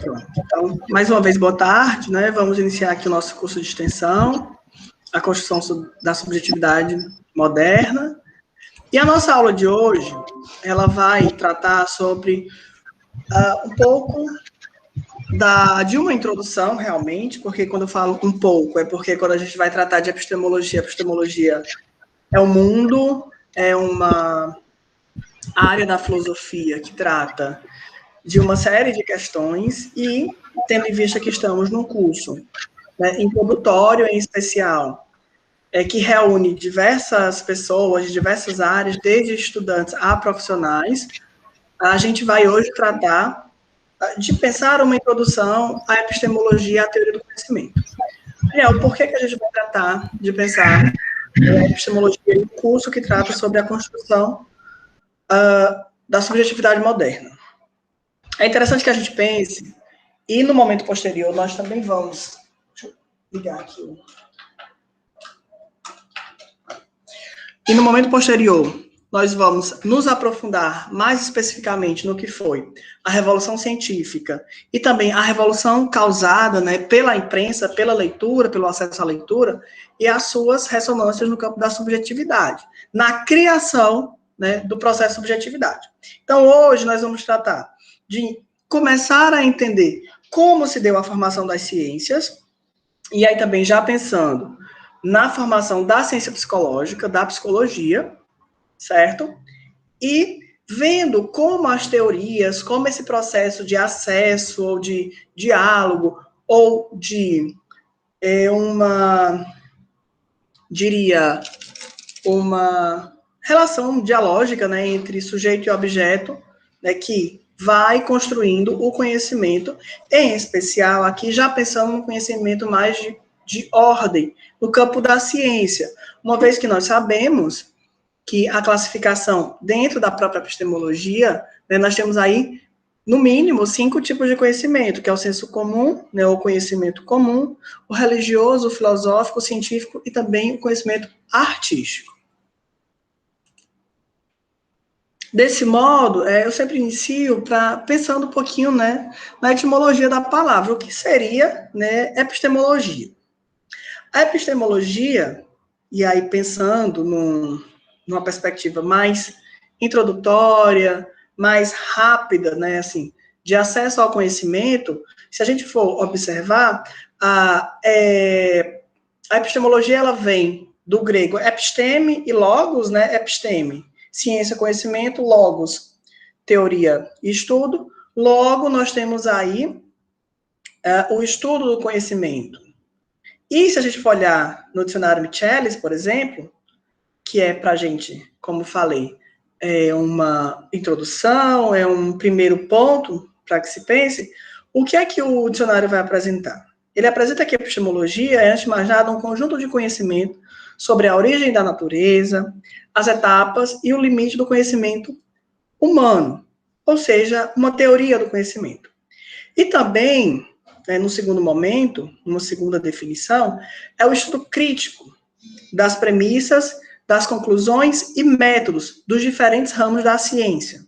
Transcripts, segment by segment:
Pronto. Então, mais uma vez, boa tarde, né? Vamos iniciar aqui o nosso curso de extensão, a construção da subjetividade moderna. E a nossa aula de hoje, ela vai tratar sobre um pouco de uma introdução, realmente, porque quando eu falo um pouco, é porque quando a gente vai tratar de epistemologia é um mundo, é uma área da filosofia que trata de uma série de questões e, tendo em vista que estamos num curso, né, introdutório em especial, que reúne diversas pessoas de diversas áreas, desde estudantes a profissionais, a gente vai hoje tratar de pensar uma introdução à epistemologia e à teoria do conhecimento. Daniel, por que a gente vai tratar de pensar a epistemologia em um curso que trata sobre a construção da subjetividade moderna? É interessante que a gente pense, e no momento posterior nós também vamos... Deixa eu ligar aqui. E no momento posterior, nós vamos nos aprofundar mais especificamente no que foi a Revolução Científica e também a revolução causada, né, pela imprensa, pela leitura, pelo acesso à leitura e as suas ressonâncias no campo da subjetividade, na criação, né, do processo de subjetividade. Então, hoje nós vamos tratar de começar a entender como se deu a formação das ciências, e aí também já pensando na formação da ciência psicológica, da psicologia, certo? E vendo como as teorias, como esse processo de acesso, ou de diálogo, ou de uma relação dialógica, né, entre sujeito e objeto, né, que vai construindo o conhecimento, em especial aqui já pensando no conhecimento mais de ordem, no campo da ciência, uma vez que nós sabemos que a classificação dentro da própria epistemologia, né, nós temos aí, no mínimo, 5 tipos de conhecimento, que é o senso comum, né, o conhecimento comum, o religioso, o filosófico, o científico e também o conhecimento artístico. Desse modo, eu sempre inicio pensando um pouquinho, né, na etimologia da palavra, o que seria, né, epistemologia. A epistemologia, e aí pensando numa perspectiva mais introdutória, mais rápida, né, assim, de acesso ao conhecimento, se a gente for observar, a epistemologia ela vem do grego episteme e logos, né, episteme, ciência, conhecimento, logos, teoria e estudo. Logo, nós temos aí o estudo do conhecimento. E se a gente for olhar no dicionário Michelis, por exemplo, que é para a gente, como falei, é uma introdução, é um primeiro ponto para que se pense, o que é que o dicionário vai apresentar? Ele apresenta que a epistemologia é, antes de mais nada, um conjunto de conhecimento sobre a origem da natureza, as etapas e o limite do conhecimento humano, ou seja, uma teoria do conhecimento. E também, no segundo momento, uma segunda definição, é o estudo crítico das premissas, das conclusões e métodos dos diferentes ramos da ciência.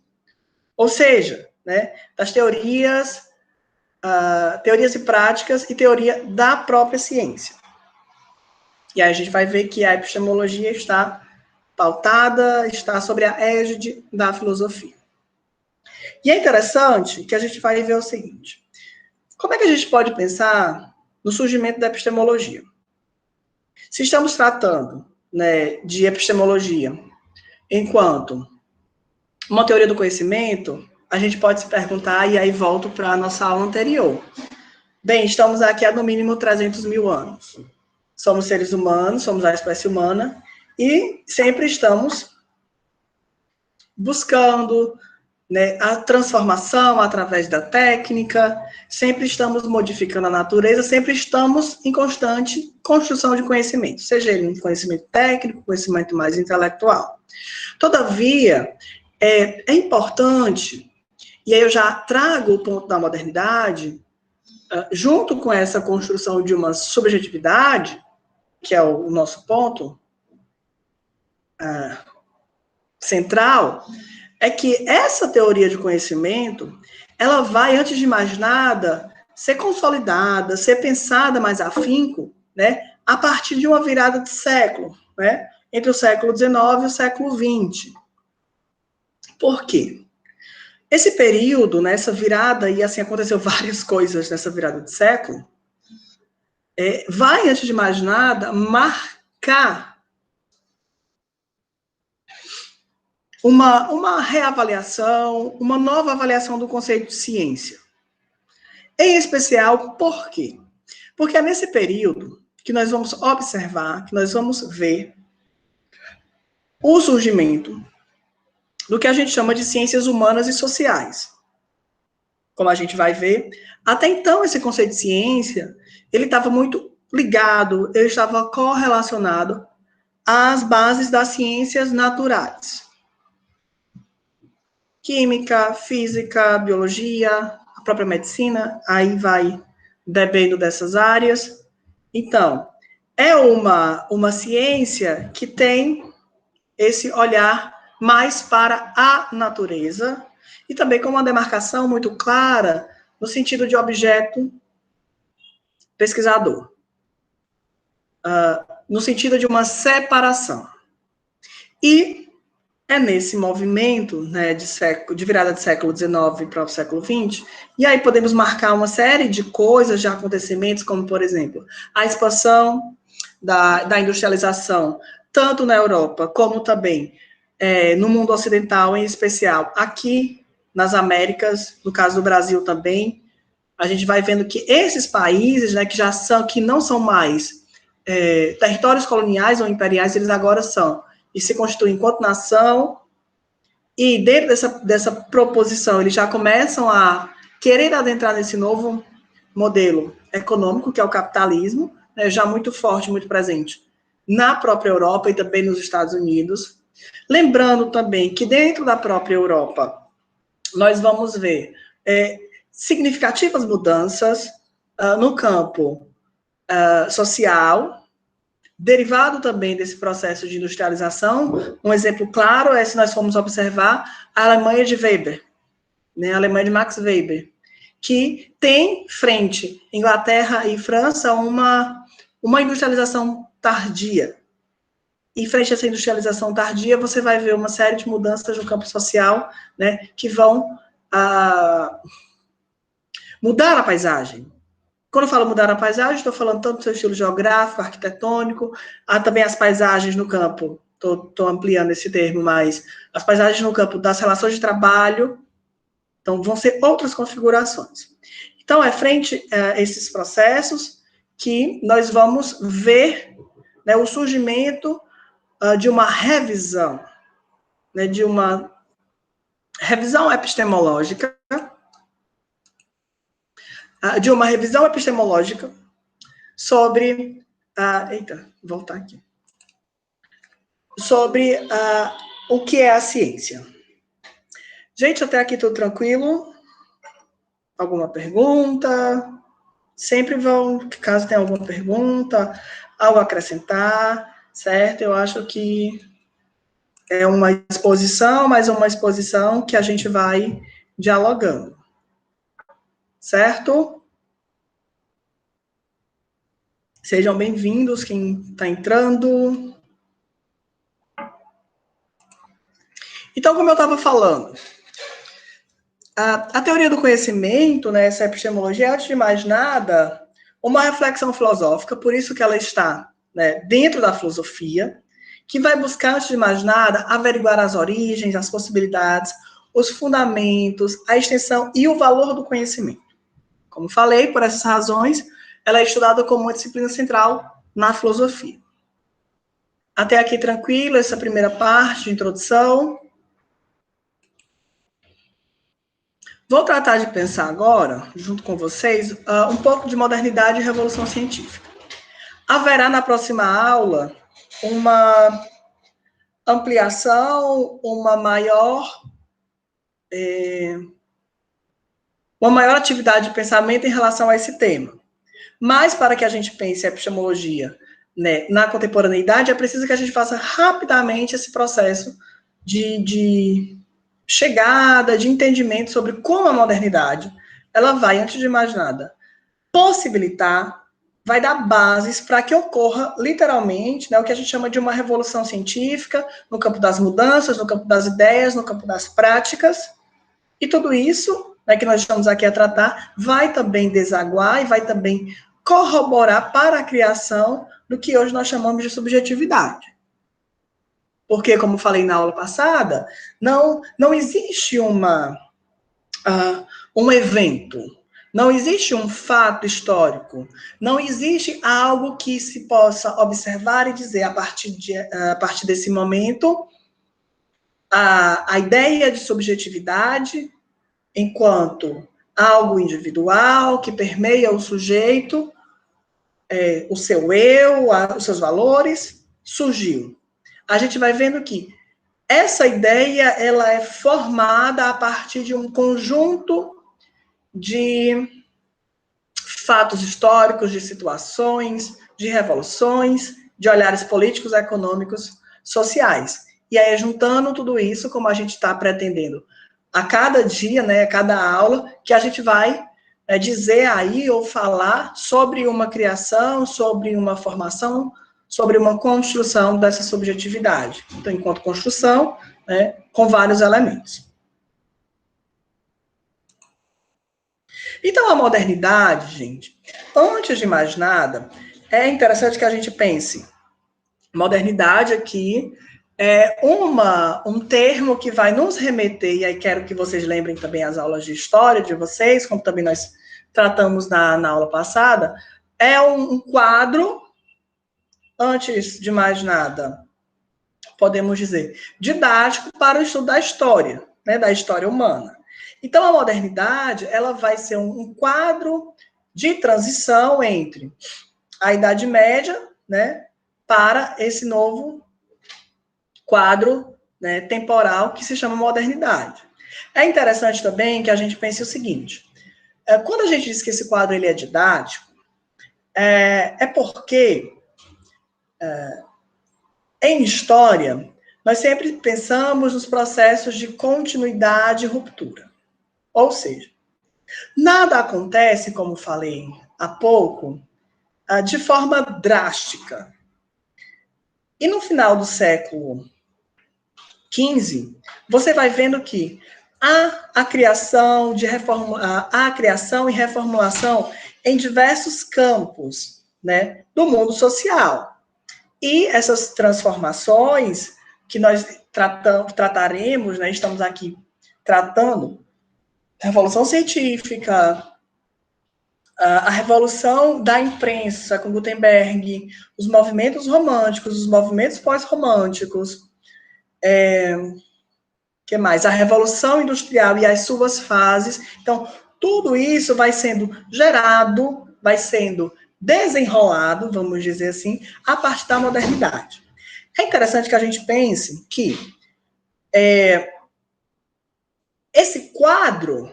Ou seja, né, das teorias e práticas e teoria da própria ciência. E aí a gente vai ver que a epistemologia está pautada, está sobre a égide da filosofia. E é interessante que a gente vai ver o seguinte: como é que a gente pode pensar no surgimento da epistemologia? Se estamos tratando, né, de epistemologia enquanto uma teoria do conhecimento, a gente pode se perguntar, e aí volto para a nossa aula anterior. Bem, estamos aqui há no mínimo 300 mil anos. Somos seres humanos, somos a espécie humana, e sempre estamos buscando, né, a transformação através da técnica, sempre estamos modificando a natureza, sempre estamos em constante construção de conhecimento, seja ele um conhecimento técnico, conhecimento mais intelectual. Todavia, é importante, e aí eu já trago o ponto da modernidade, junto com essa construção de uma subjetividade, que é o nosso ponto central, é que essa teoria de conhecimento, ela vai, antes de mais nada, ser consolidada, ser pensada mais afinco, né, a partir de uma virada de século, né, entre o século XIX e o século XX. Por quê? Esse período, nessa virada, e assim aconteceu várias coisas nessa virada de século, vai, antes de mais nada, marcar uma reavaliação, uma nova avaliação do conceito de ciência. Em especial, por quê? Porque é nesse período que nós vamos observar, que nós vamos ver o surgimento do que a gente chama de ciências humanas e sociais. Como a gente vai ver, até então esse conceito de ciência, ele estava muito ligado, ele estava correlacionado às bases das ciências naturais. Química, física, biologia, a própria medicina, aí vai dependendo dessas áreas. Então, é uma ciência que tem esse olhar mais para a natureza e também com uma demarcação muito clara no sentido de objeto pesquisador, no sentido de uma separação. E é nesse movimento, né, de virada do século XIX para o século XX, e aí podemos marcar uma série de coisas, de acontecimentos, como, por exemplo, a expansão da industrialização, tanto na Europa, como também no mundo ocidental, em especial aqui nas Américas, no caso do Brasil também, a gente vai vendo que esses países, né, que não são mais territórios coloniais ou imperiais, eles agora são, e se constituem enquanto nação, e dentro dessa proposição, eles já começam a querer adentrar nesse novo modelo econômico, que é o capitalismo, né, já muito forte, muito presente na própria Europa e também nos Estados Unidos. Lembrando também que dentro da própria Europa, nós vamos ver significativas mudanças no campo social, derivado também desse processo de industrialização. Um exemplo claro é, se nós formos observar, a Alemanha de Weber, né, a Alemanha de Max Weber, que tem frente Inglaterra e França uma industrialização tardia. E frente a essa industrialização tardia, você vai ver uma série de mudanças no campo social, né, que vão mudar a paisagem. Quando eu falo mudar a paisagem, estou falando tanto do seu estilo geográfico, arquitetônico, há também as paisagens no campo, estou ampliando esse termo, mas as paisagens no campo das relações de trabalho, então vão ser outras configurações. Então, é frente a esses processos que nós vamos ver, né, o surgimento de uma revisão, né, de uma revisão epistemológica, sobre, voltar aqui, sobre o que é a ciência. Gente, até aqui tudo tranquilo? Alguma pergunta? Sempre vão, caso tenha alguma pergunta, algo a acrescentar, certo? Eu acho que é uma exposição, mas uma exposição que a gente vai dialogando, certo? Sejam bem-vindos, quem está entrando. Então, como eu estava falando, a teoria do conhecimento, né, essa epistemologia, antes de mais nada, uma reflexão filosófica, por isso que ela está, né, dentro da filosofia, que vai buscar, antes de mais nada, averiguar as origens, as possibilidades, os fundamentos, a extensão e o valor do conhecimento. Como falei, por essas razões, ela é estudada como uma disciplina central na filosofia. Até aqui tranquilo, essa primeira parte de introdução. Vou tratar de pensar agora, junto com vocês, um pouco de modernidade e revolução científica. Haverá na próxima aula uma ampliação, uma maior atividade de pensamento em relação a esse tema. Mas, para que a gente pense a epistemologia, né, na contemporaneidade, é preciso que a gente faça rapidamente esse processo de chegada, de entendimento sobre como a modernidade, ela vai, antes de mais nada, possibilitar, vai dar bases para que ocorra, literalmente, né, o que a gente chama de uma revolução científica, no campo das mudanças, no campo das ideias, no campo das práticas, e tudo isso, né, que nós estamos aqui a tratar, vai também desaguar e vai também corroborar para a criação do que hoje nós chamamos de subjetividade. Porque, como falei na aula passada, não existe um evento, não existe um fato histórico, não existe algo que se possa observar e dizer, a partir desse momento, a ideia de subjetividade, enquanto algo individual que permeia o sujeito, o seu eu, os seus valores, surgiu. A gente vai vendo que essa ideia ela é formada a partir de um conjunto de fatos históricos, de situações, de revoluções, de olhares políticos, econômicos, sociais. E aí, juntando tudo isso, como a gente está pretendendo a cada dia, né, a cada aula, que a gente vai dizer aí ou falar sobre uma criação, sobre uma formação, sobre uma construção dessa subjetividade. Então, enquanto construção, né, com vários elementos. Então, a modernidade, gente, antes de mais nada, é interessante que a gente pense. Modernidade aqui é um termo que vai nos remeter, e aí quero que vocês lembrem também as aulas de história de vocês, como também nós tratamos na aula passada, é um quadro, antes de mais nada, podemos dizer, didático para o estudo da história, né, da história humana. Então, a modernidade, ela vai ser um quadro de transição entre a Idade Média, né, para esse novo quadro, né, temporal que se chama modernidade. É interessante também que a gente pense o seguinte, quando a gente diz que esse quadro ele é didático, é porque em história, nós sempre pensamos nos processos de continuidade e ruptura. Ou seja, nada acontece, como falei há pouco, de forma drástica. E no final do século XV, você vai vendo que há a criação e reformulação em diversos campos, né, do mundo social. E essas transformações que nós trataremos, né, estamos aqui tratando, Revolução Científica, a revolução da imprensa com Gutenberg, os movimentos românticos, os movimentos pós-românticos, que mais? A Revolução Industrial e as suas fases. Então, tudo isso vai sendo gerado, vai sendo desenrolado, vamos dizer assim, a partir da modernidade. É interessante que a gente pense que esse quadro,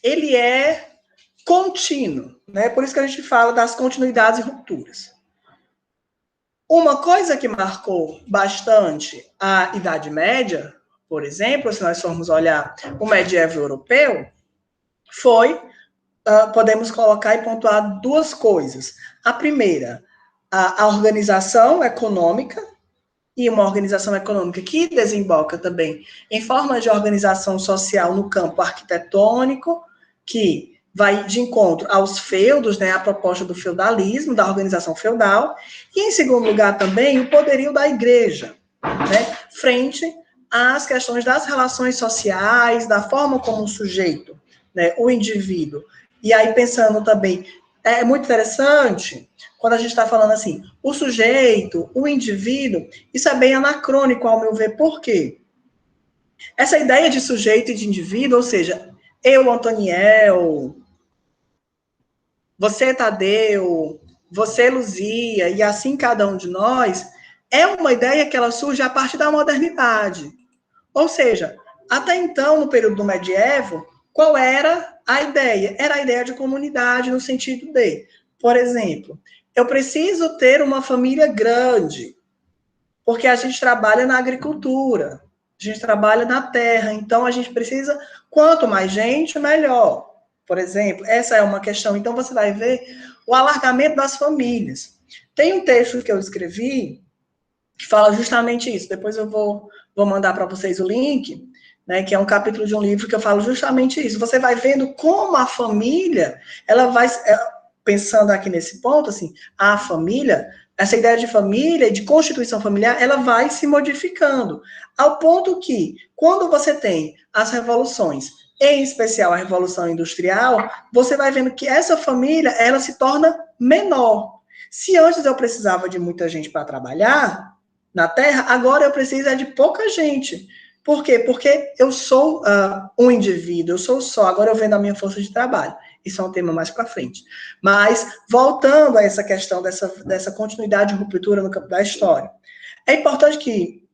ele é contínuo, né? Por isso que a gente fala das continuidades e rupturas. Uma coisa que marcou bastante a Idade Média, por exemplo, se nós formos olhar o medievo europeu, foi, podemos colocar e pontuar duas coisas. A primeira, a organização econômica, e uma organização econômica que desemboca também em formas de organização social no campo arquitetônico, que vai de encontro aos feudos, né, a proposta do feudalismo, da organização feudal, e, em segundo lugar, também o poderio da igreja, né, frente às questões das relações sociais, da forma como o sujeito, né, o indivíduo, e aí pensando também, é muito interessante quando a gente está falando assim, o sujeito, o indivíduo, isso é bem anacrônico, ao meu ver, por quê? Essa ideia de sujeito e de indivíduo, ou seja, eu, Antoniel, você, Tadeu, você, Luzia, e assim cada um de nós, é uma ideia que ela surge a partir da modernidade. Ou seja, até então, no período do medievo, qual era a ideia? Era a ideia de comunidade no sentido de, por exemplo, eu preciso ter uma família grande, porque a gente trabalha na agricultura. A gente trabalha na terra, então a gente precisa, quanto mais gente, melhor. Por exemplo, essa é uma questão. Então você vai ver o alargamento das famílias. Tem um texto que eu escrevi que fala justamente isso. Depois eu vou mandar para vocês o link, né, que é um capítulo de um livro que eu falo justamente isso. Você vai vendo como a família, ela vai, pensando aqui nesse ponto, assim, a família, essa ideia de família, de constituição familiar, ela vai se modificando, ao ponto que, quando você tem as revoluções, em especial a Revolução Industrial, você vai vendo que essa família, ela se torna menor. Se antes eu precisava de muita gente para trabalhar na Terra, agora eu preciso de pouca gente. Por quê? Porque eu sou um indivíduo, eu sou só, agora eu vendo a minha força de trabalho. Isso é um tema mais para frente. Mas, voltando a essa questão dessa continuidade de ruptura no campo da história, é importante que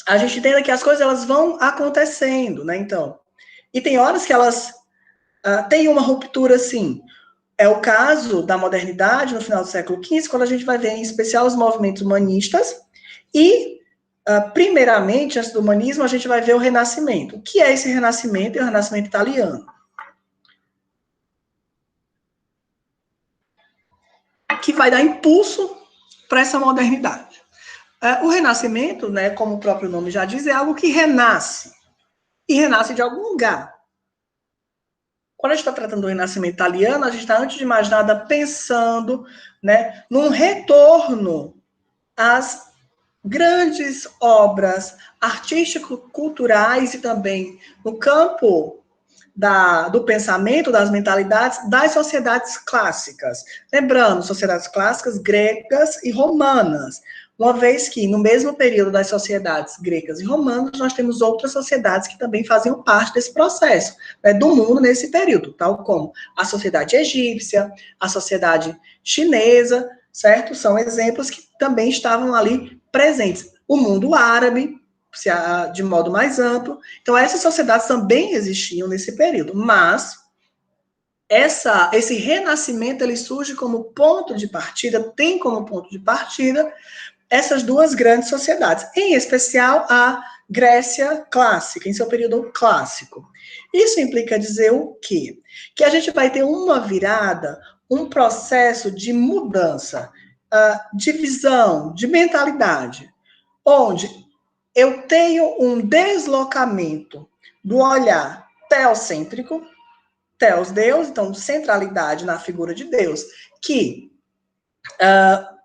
a gente entenda que as coisas elas vão acontecendo, né? Então, e tem horas que elas têm uma ruptura, sim. É o caso da modernidade no final do século XV, quando a gente vai ver, em especial, os movimentos humanistas e, primeiramente, antes do humanismo, a gente vai ver o Renascimento. O que é esse Renascimento? É o Renascimento italiano, que vai dar impulso para essa modernidade. O Renascimento, né, como o próprio nome já diz, é algo que renasce. E renasce de algum lugar. Quando a gente está tratando do Renascimento italiano, a gente está, antes de mais nada, pensando, né, num retorno às grandes obras artístico-culturais e também no campo do pensamento, das mentalidades das sociedades clássicas. Lembrando, sociedades clássicas gregas e romanas, uma vez que, no mesmo período das sociedades gregas e romanas, nós temos outras sociedades que também faziam parte desse processo, né, do mundo nesse período, tal como a sociedade egípcia, a sociedade chinesa, certo? São exemplos que também estavam ali presentes. O mundo árabe, de modo mais amplo. Então, essas sociedades também existiam nesse período, mas esse renascimento ele surge como ponto de partida, tem como ponto de partida essas duas grandes sociedades, em especial a Grécia clássica, em seu período clássico. Isso implica dizer o quê? Que a gente vai ter uma virada, um processo de mudança, de visão, de mentalidade, onde eu tenho um deslocamento do olhar teocêntrico, teos, Deus, então centralidade na figura de Deus, que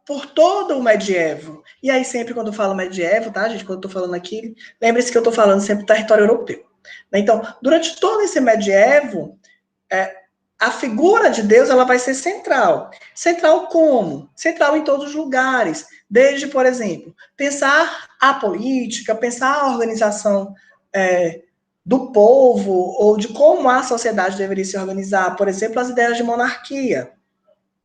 por todo o medievo, e aí sempre quando eu falo medievo, tá, gente, quando eu tô falando aqui, lembre-se que eu tô falando sempre do território europeu. Então, durante todo esse medievo, a figura de Deus ela vai ser central. Central como? Central em todos os lugares. Desde, por exemplo, pensar a política, pensar a organização do povo, ou de como a sociedade deveria se organizar. Por exemplo, as ideias de monarquia,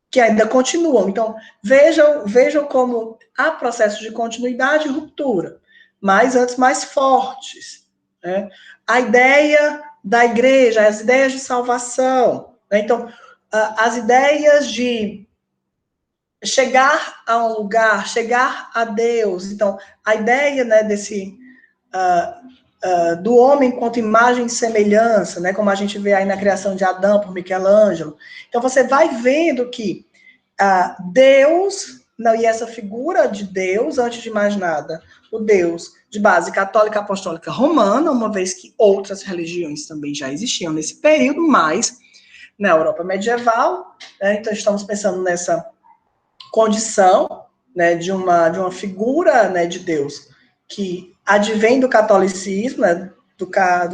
que ainda continuam. Então, vejam como há processos de continuidade e ruptura, mas antes mais fortes. Né? A ideia da igreja, as ideias de salvação. Né? Então, as ideias de chegar a um lugar, chegar a Deus. Então, a ideia, né, desse do homem quanto imagem e semelhança, né, como a gente vê aí na criação de Adão por Michelangelo. Então, você vai vendo que Deus, não, e essa figura de Deus, antes de mais nada, o Deus de base católica apostólica romana, uma vez que outras religiões também já existiam nesse período, mas na Europa medieval, né, então estamos pensando nessa condição, né, de uma figura, né, de Deus que advém do catolicismo, né, do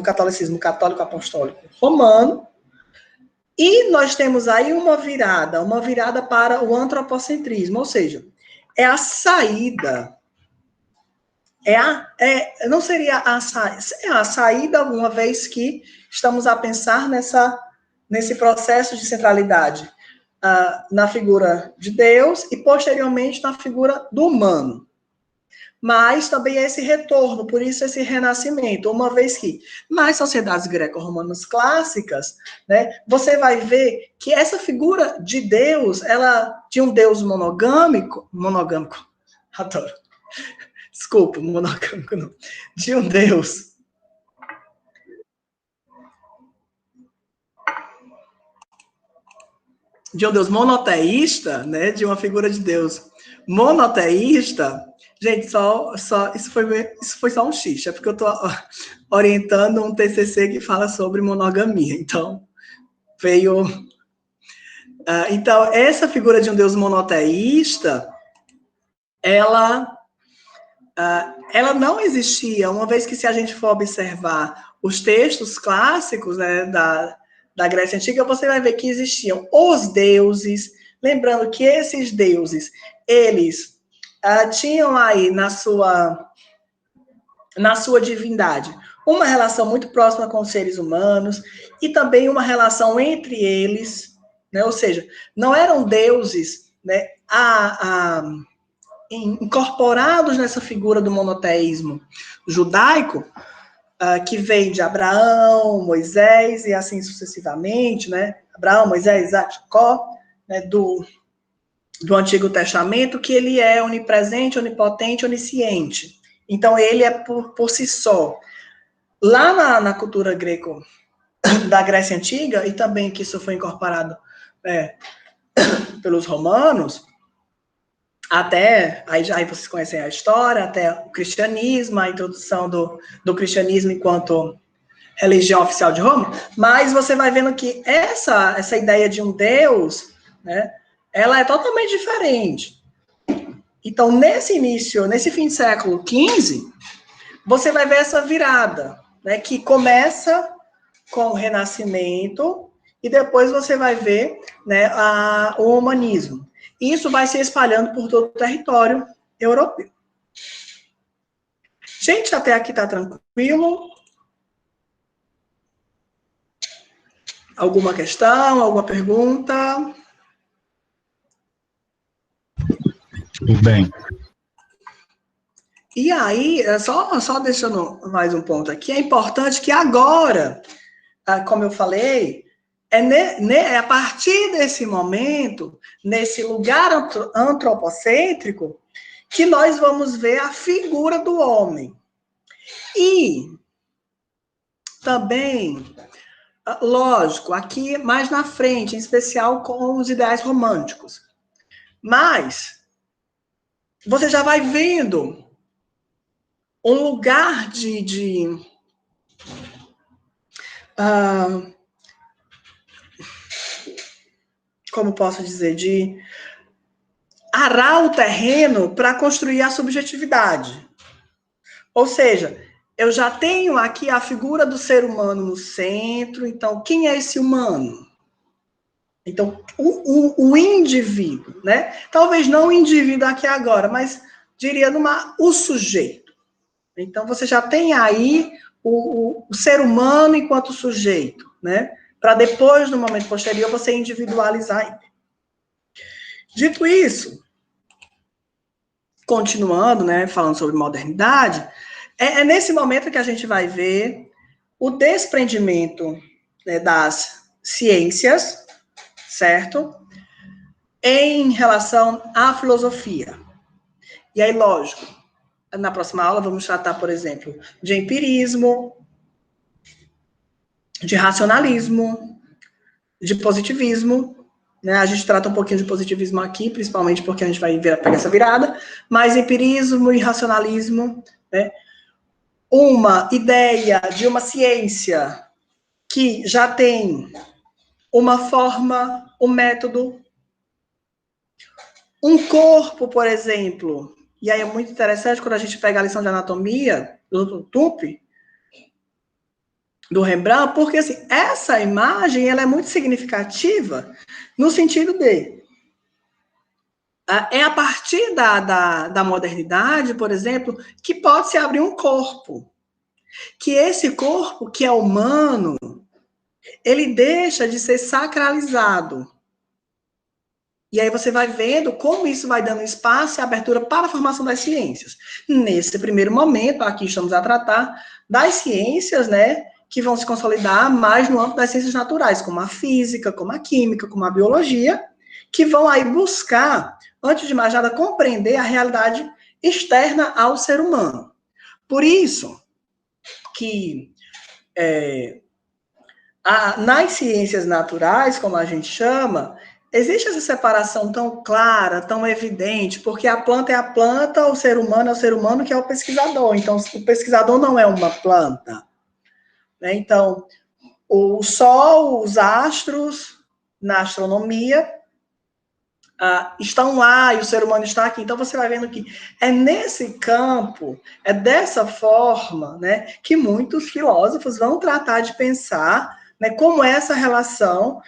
catolicismo católico apostólico romano, e nós temos aí uma virada para o antropocentrismo, ou seja, é a saída, não seria a saída, uma vez que estamos a pensar nesse processo de centralidade na figura de Deus e, posteriormente, na figura do humano. Mas também é esse retorno, por isso esse renascimento, uma vez que nas sociedades greco-romanas clássicas, né, você vai ver que essa figura de Deus, ela de um Deus monogâmico, adoro, Desculpa, monogâmico não. De um Deus. De um Deus monoteísta, né? De uma figura de Deus monoteísta. Gente, isso foi só um xixi, é porque eu estou orientando um TCC que fala sobre monogamia. Então, veio... então, essa figura de um Deus monoteísta, ela não existia, uma vez que, se a gente for observar os textos clássicos, né, da Grécia Antiga, você vai ver que existiam os deuses, lembrando que esses deuses, eles tinham aí na sua divindade uma relação muito próxima com os seres humanos e também uma relação entre eles, né, ou seja, não eram deuses, né, incorporados nessa figura do monoteísmo judaico, que vem de Abraão, Moisés e assim sucessivamente, né? Abraão, Moisés, Isaac, Jacó, né? do Antigo Testamento, que ele é onipresente, onipotente, onisciente. Então, ele é por si só. Lá na cultura greco da Grécia Antiga, e também que isso foi incorporado pelos romanos, até, aí vocês conhecem a história, até o cristianismo, a introdução do cristianismo enquanto religião oficial de Roma, mas você vai vendo que essa ideia de um Deus, né, ela é totalmente diferente. Então, nesse fim de século XV, você vai ver essa virada, né, que começa com o Renascimento e depois você vai ver, né, o humanismo. Isso vai se espalhando por todo o território europeu. Gente, até aqui tá tranquilo? Alguma questão, alguma pergunta? Tudo bem. E aí, só deixando mais um ponto aqui, é importante que agora, como eu falei, é a partir desse momento, nesse lugar antropocêntrico, que nós vamos ver a figura do homem. E também, lógico, aqui mais na frente, em especial com os ideais românticos. Mas você já vai vendo um lugar como posso dizer, de arar o terreno para construir a subjetividade. Ou seja, eu já tenho aqui a figura do ser humano no centro, então, quem é esse humano? Então, o indivíduo, né? Talvez não o indivíduo aqui agora, mas diria o sujeito. Então, você já tem aí o ser humano enquanto sujeito, né? Para depois, no momento posterior, você individualizar. Dito isso, continuando, né, falando sobre modernidade, é nesse momento que a gente vai ver o desprendimento, né, das ciências, certo? Em relação à filosofia. E aí, lógico, na próxima aula vamos tratar, por exemplo, de empirismo, de racionalismo, de positivismo, né? A gente trata um pouquinho de positivismo aqui, principalmente porque a gente vai pegar essa virada, mas empirismo e racionalismo, né? Uma ideia de uma ciência que já tem uma forma, um método, um corpo, por exemplo. E aí é muito interessante quando a gente pega a lição de anatomia do Tupi, do Rembrandt, porque assim, essa imagem ela é muito significativa no sentido de é a partir da modernidade, por exemplo, que pode se abrir um corpo. Que esse corpo, que é humano, ele deixa de ser sacralizado. E aí você vai vendo como isso vai dando espaço e abertura para a formação das ciências. Nesse primeiro momento, aqui estamos a tratar das ciências, né, que vão se consolidar mais no âmbito das ciências naturais, como a física, como a química, como a biologia, que vão aí buscar, antes de mais nada, compreender a realidade externa ao ser humano. Por isso que nas ciências naturais, como a gente chama, existe essa separação tão clara, tão evidente, porque a planta é a planta, o ser humano é o ser humano que é o pesquisador. Então, o pesquisador não é uma planta, né? Então, o Sol, os astros, na astronomia, estão lá e o ser humano está aqui. Então, você vai vendo que é nesse campo, é dessa forma, né, que muitos filósofos vão tratar de pensar, né, como essa relação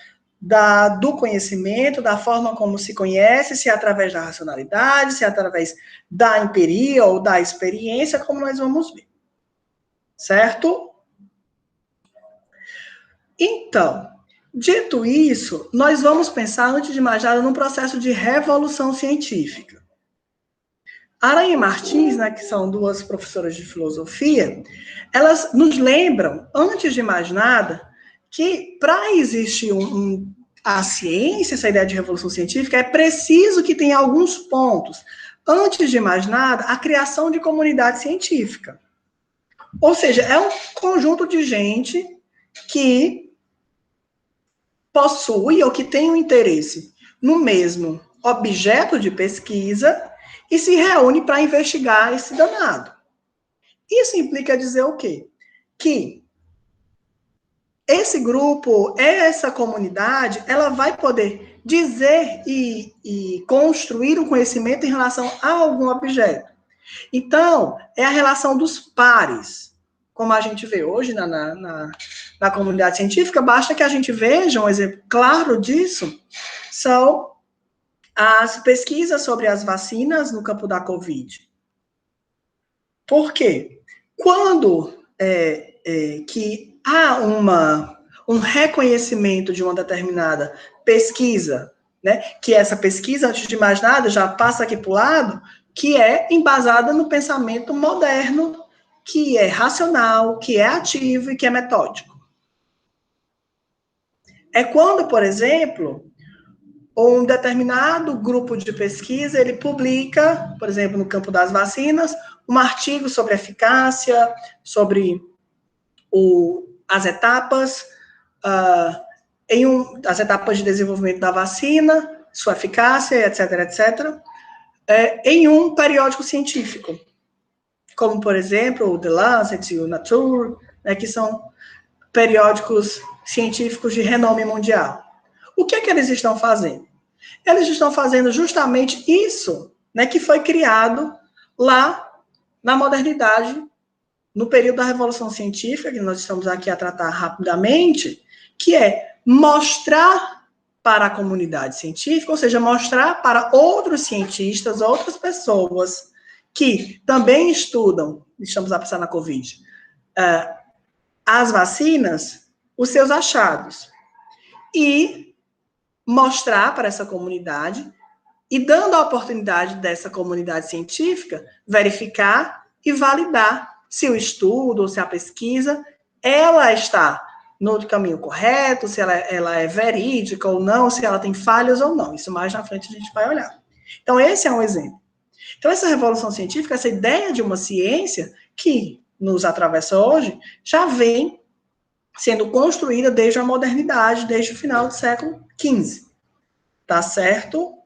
do conhecimento, da forma como se conhece, se é através da racionalidade, se é através da empiria ou da experiência, como nós vamos ver. Certo? Então, dito isso, nós vamos pensar, antes de mais nada, num processo de revolução científica. Aranha e Martins, né, que são duas professoras de filosofia, elas nos lembram, antes de mais nada, que para existir a ciência, essa ideia de revolução científica, é preciso que tenha alguns pontos. Antes de mais nada, a criação de comunidade científica. Ou seja, é um conjunto de gente que possui ou que tem um interesse no mesmo objeto de pesquisa e se reúne para investigar esse danado. Isso implica dizer o quê? Que esse grupo, essa comunidade, ela vai poder dizer e construir um conhecimento em relação a algum objeto. Então, é a relação dos pares, como a gente vê hoje na comunidade científica. Basta que a gente veja um exemplo claro disso, são as pesquisas sobre as vacinas no campo da Covid. Por quê? Quando que há um reconhecimento de uma determinada pesquisa, né, que essa pesquisa, antes de mais nada, já passa aqui para o lado, que é embasada no pensamento moderno, que é racional, que é ativo e que é metódico. É quando, por exemplo, um determinado grupo de pesquisa, ele publica, por exemplo, no campo das vacinas, um artigo sobre eficácia, sobre as etapas, as etapas de desenvolvimento da vacina, sua eficácia, etc., etc., em um periódico científico, como, por exemplo, o The Lancet e o Nature, né, que são periódicos científicos de renome mundial. O que é que eles estão fazendo? Eles estão fazendo justamente isso, né, que foi criado lá na modernidade, no período da Revolução Científica, que nós estamos aqui a tratar rapidamente, que é mostrar para a comunidade científica, ou seja, mostrar para outros cientistas, outras pessoas que também estudam, estamos a pensar na Covid, as vacinas, os seus achados. E mostrar para essa comunidade e dando a oportunidade dessa comunidade científica verificar e validar se o estudo ou se a pesquisa ela está no caminho correto, se ela é verídica ou não, se ela tem falhas ou não. Isso mais na frente a gente vai olhar. Então, esse é um exemplo. Então, essa revolução científica, essa ideia de uma ciência que nos atravessa hoje, já vem sendo construída desde a modernidade, desde o final do século XV. Tá certo?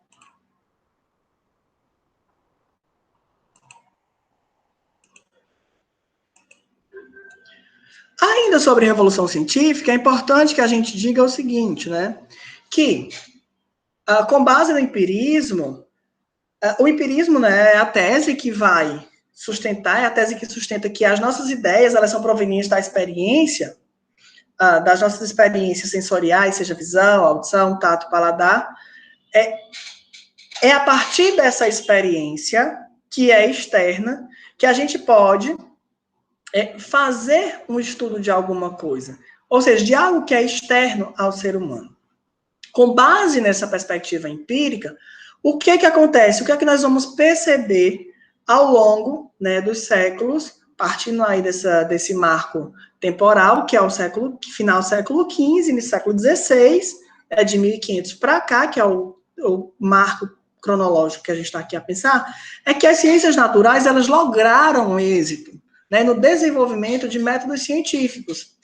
Ainda sobre revolução científica, é importante que a gente diga o seguinte, né? Que, com base no empirismo, o empirismo, né, é a tese que vai sustentar, é a tese que sustenta que as nossas ideias, elas são provenientes da experiência, das nossas experiências sensoriais, seja visão, audição, tato, paladar. É a partir dessa experiência, que é externa, que a gente pode fazer um estudo de alguma coisa, ou seja, de algo que é externo ao ser humano. Com base nessa perspectiva empírica, o que acontece? O que é que nós vamos perceber ao longo, né, dos séculos, partindo aí desse marco temporal, que é o final do século XV, início do século XVI, de 1500 para cá, que é o marco cronológico que a gente está aqui a pensar, é que as ciências naturais, elas lograram êxito, né, no desenvolvimento de métodos científicos.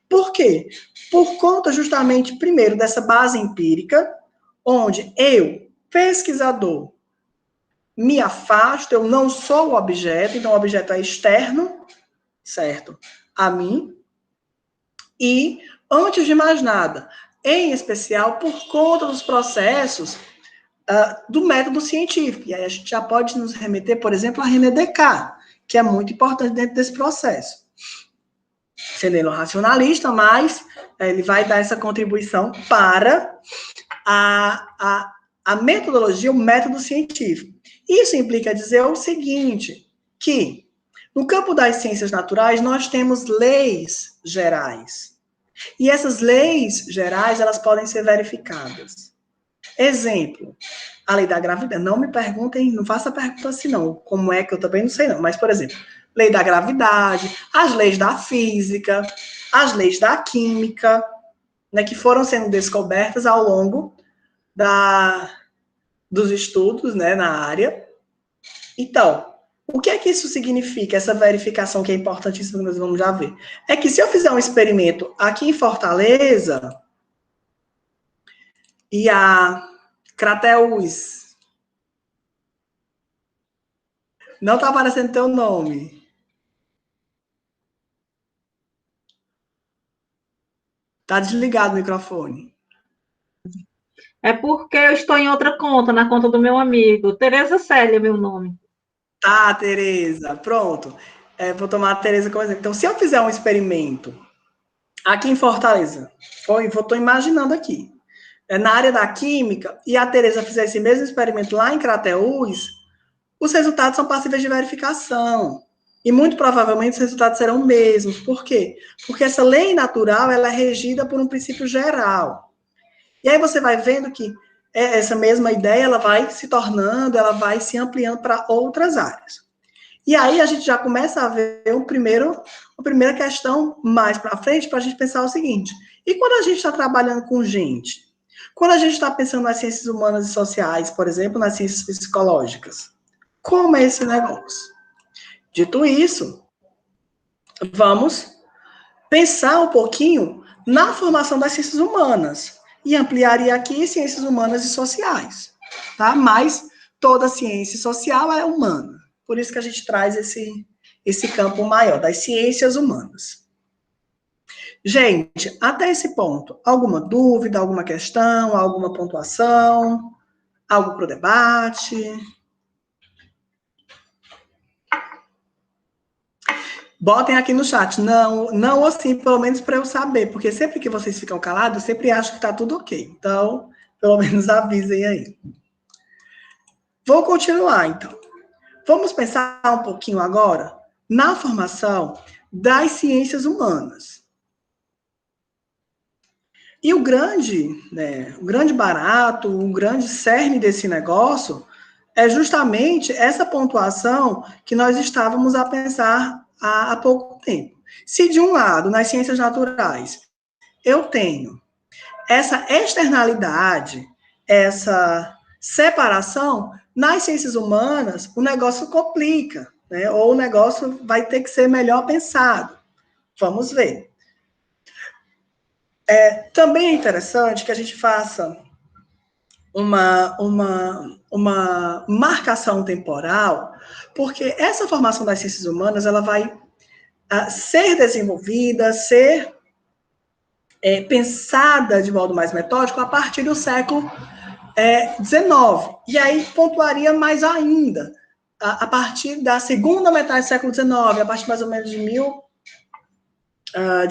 Por quê? Por conta justamente, primeiro, dessa base empírica, onde eu, pesquisador, me afasto, eu não sou o objeto, então o objeto é externo, certo? A mim. E, antes de mais nada, em especial por conta dos processos do método científico. E aí a gente já pode nos remeter, por exemplo, a René Descartes, que é muito importante dentro desse processo. Sendo ele um racionalista, mas ele vai dar essa contribuição para a metodologia, o método científico. Isso implica dizer o seguinte, que no campo das ciências naturais nós temos leis gerais. E essas leis gerais, elas podem ser verificadas. Exemplo, a lei da gravidade. Não me perguntem, não faça pergunta assim não, como é que eu também não sei não, mas, por exemplo, lei da gravidade, as leis da física, as leis da química, né, que foram sendo descobertas ao longo dos estudos, né, na área. Então, o que é que isso significa, essa verificação que é importantíssima, que nós vamos já ver? É que se eu fizer um experimento aqui em Fortaleza, e a Crateus, não está aparecendo teu nome. Está desligado o microfone. É porque eu estou em outra conta, na conta do meu amigo. Tereza Célia, meu nome. Tá, Tereza, pronto. Vou tomar a Tereza como exemplo. Então, se eu fizer um experimento aqui em Fortaleza, estou imaginando aqui, na área da química, e a Tereza fizer esse mesmo experimento lá em Crateús, os resultados são passíveis de verificação. E muito provavelmente os resultados serão os mesmos. Por quê? Porque essa lei natural, ela é regida por um princípio geral. E aí você vai vendo que essa mesma ideia, ela vai se tornando, ela vai se ampliando para outras áreas. E aí a gente já começa a ver uma primeira questão mais para frente, para a gente pensar o seguinte: e quando a gente está trabalhando com gente? Quando a gente está pensando nas ciências humanas e sociais, por exemplo, nas ciências psicológicas, como é esse negócio? Dito isso, vamos pensar um pouquinho na formação das ciências humanas e ampliaria aqui ciências humanas e sociais, tá? Mas toda ciência social é humana. Por isso que a gente traz esse campo maior das ciências humanas. Gente, até esse ponto, alguma dúvida, alguma questão, alguma pontuação, algo para o debate? Botem aqui no chat. Não assim, pelo menos para eu saber, porque sempre que vocês ficam calados, eu sempre acho que está tudo ok. Então, pelo menos avisem aí. Vou continuar, então. Vamos pensar um pouquinho agora na formação das ciências humanas. E o grande barato, o grande cerne desse negócio é justamente essa pontuação que nós estávamos a pensar há pouco tempo. Se, de um lado, nas ciências naturais, eu tenho essa externalidade, essa separação, nas ciências humanas, o negócio complica, né? Ou o negócio vai ter que ser melhor pensado. Vamos ver. Também é interessante que a gente faça uma marcação temporal, porque essa formação das ciências humanas, ela vai ser desenvolvida, ser pensada de modo mais metódico a partir do século XIX. E aí pontuaria mais ainda, a partir da segunda metade do século XIX, a partir mais ou menos de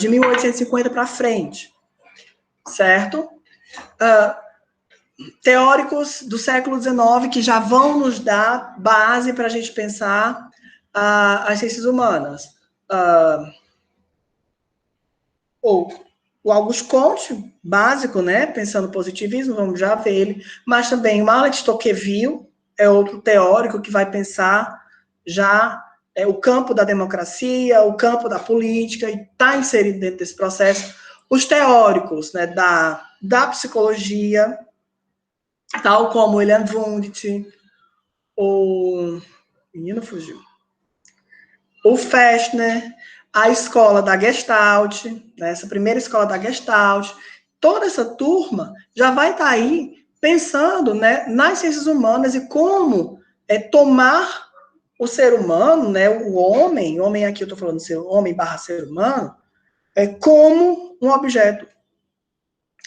1850 para frente, certo? Teóricos do século XIX que já vão nos dar base para a gente pensar as ciências humanas. O Auguste Comte, básico, né? Pensando no positivismo, vamos já ver ele. Mas também o Mallet Tocqueville é outro teórico que vai pensar já o campo da democracia, o campo da política, e está inserido dentro desse processo. Os teóricos, né, da psicologia tal como William Wundt, o menino fugiu, o Fechner, a escola da Gestalt, né, essa primeira escola da Gestalt, toda essa turma já vai estar aí pensando, né, nas ciências humanas e como tomar o ser humano, né, o homem aqui eu estou falando homem/ser humano, como um objeto,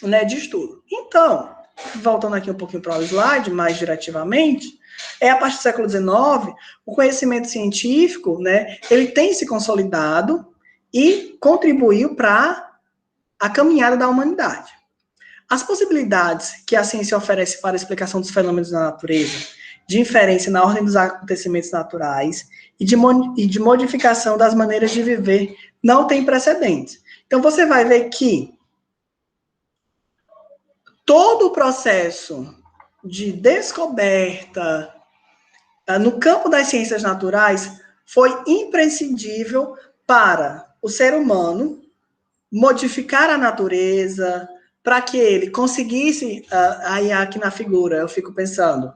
né, de estudo. Então, voltando aqui um pouquinho para o slide, mais diretivamente, a partir do século XIX, o conhecimento científico, né, ele tem se consolidado e contribuiu para a caminhada da humanidade. As possibilidades que a ciência oferece para a explicação dos fenômenos da natureza, de inferência na ordem dos acontecimentos naturais e de modificação das maneiras de viver não tem precedentes. Então, você vai ver que todo o processo de descoberta no campo das ciências naturais foi imprescindível para o ser humano modificar a natureza, para que ele conseguisse, aí aqui na figura eu fico pensando,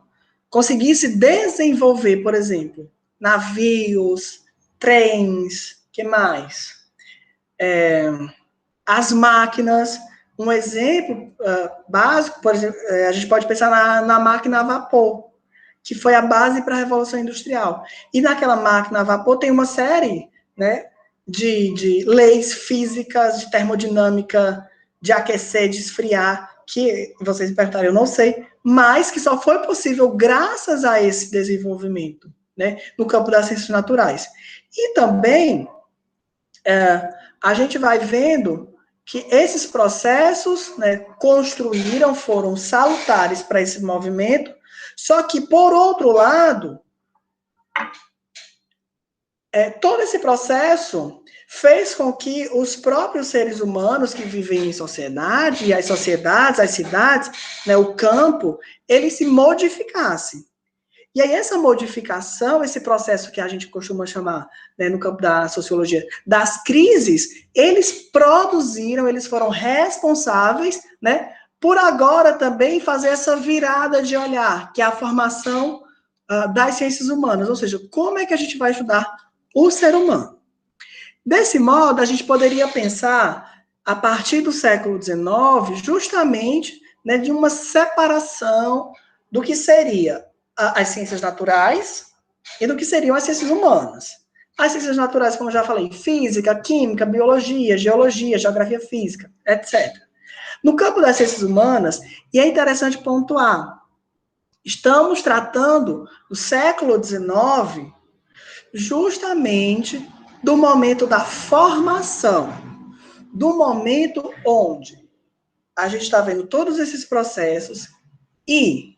conseguisse desenvolver, por exemplo, navios, trens, que mais? As máquinas. Um exemplo básico, por exemplo, a gente pode pensar na máquina a vapor, que foi a base para a Revolução Industrial. E naquela máquina a vapor tem uma série, né, de leis físicas, de termodinâmica, de aquecer, de esfriar, que vocês me perguntaram, eu não sei, mas que só foi possível graças a esse desenvolvimento, né, no campo das ciências naturais. E também a gente vai vendo que esses processos, né, foram salutares para esse movimento, só que, por outro lado, todo esse processo fez com que os próprios seres humanos que vivem em sociedade, e as sociedades, as cidades, né, o campo, ele se modificasse. E aí essa modificação, esse processo que a gente costuma chamar, né, no campo da sociologia, das crises, eles foram responsáveis, né, por agora também fazer essa virada de olhar, que é a formação das ciências humanas, ou seja, como é que a gente vai estudar o ser humano. Desse modo, a gente poderia pensar, a partir do século XIX, justamente, né, de uma separação do que seria as ciências naturais e do que seriam as ciências humanas. As ciências naturais, como eu já falei, física, química, biologia, geologia, geografia física, etc. No campo das ciências humanas, e é interessante pontuar, estamos tratando do século XIX justamente do momento da formação, do momento onde a gente está vendo todos esses processos e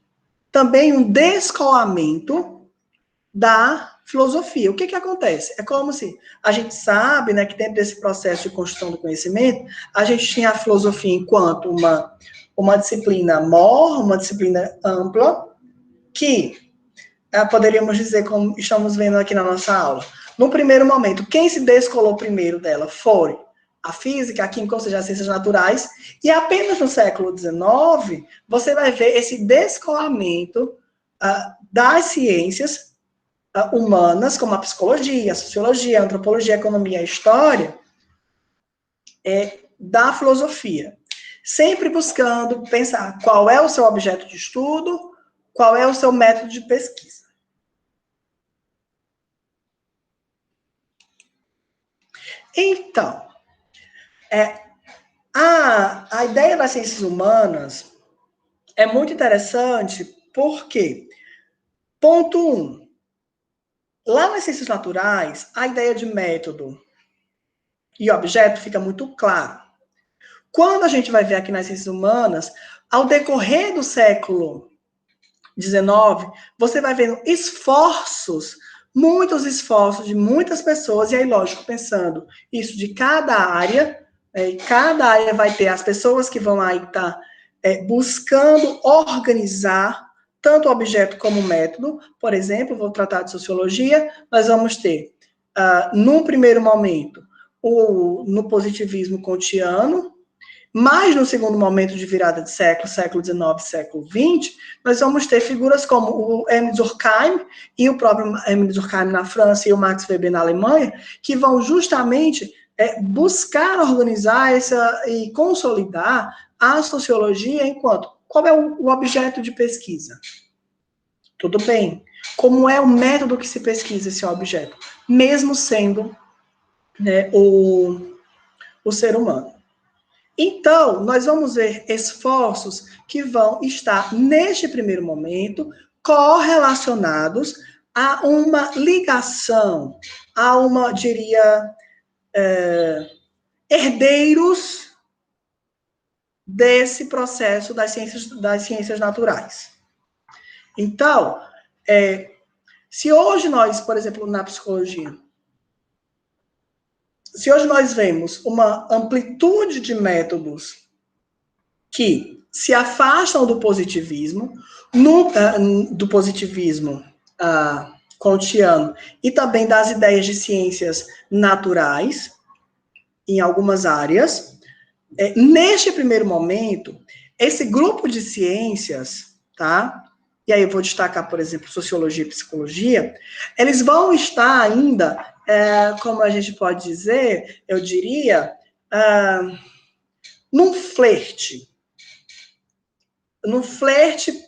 também um descolamento da filosofia. O que acontece? É como se a gente sabe, né, que dentro desse processo de construção do conhecimento, a gente tinha a filosofia enquanto uma disciplina mor, uma disciplina ampla, que poderíamos dizer, como estamos vendo aqui na nossa aula, no primeiro momento, quem se descolou primeiro dela foi a física, a química, ou seja, as ciências naturais, e apenas no século XIX, você vai ver esse descolamento das ciências humanas, como a psicologia, a sociologia, a antropologia, a economia, a história, da filosofia. Sempre buscando pensar qual é o seu objeto de estudo, qual é o seu método de pesquisa. Então, a ideia das ciências humanas é muito interessante porque, ponto 1, lá nas ciências naturais, a ideia de método e objeto fica muito claro. Quando a gente vai ver aqui nas ciências humanas, ao decorrer do século XIX, você vai vendo muitos esforços de muitas pessoas, e aí, lógico, pensando isso de cada área vai ter as pessoas que vão aí estar buscando organizar tanto o objeto como o método. Por exemplo, vou tratar de sociologia, nós vamos ter, num primeiro momento, no positivismo kantiano, Mas no segundo momento de virada de século, século XIX, século XX, nós vamos ter figuras como o Emile Durkheim e o próprio Emile Durkheim na França e o Max Weber na Alemanha, que vão justamente buscar organizar e consolidar a sociologia enquanto qual é o objeto de pesquisa. Tudo bem. Como é o método que se pesquisa esse objeto, mesmo sendo, né, o ser humano. Então, nós vamos ver esforços que vão estar, neste primeiro momento, correlacionados a uma ligação, a uma, diria, herdeiros desse processo das ciências naturais. Então, se hoje nós, por exemplo, na psicologia, se hoje nós vemos uma amplitude de métodos que se afastam do positivismo, kantiano, e também das ideias de ciências naturais, em algumas áreas, neste primeiro momento, esse grupo de ciências, tá? E aí eu vou destacar, por exemplo, sociologia e psicologia, eles vão estar ainda, como a gente pode dizer, eu diria, num flerte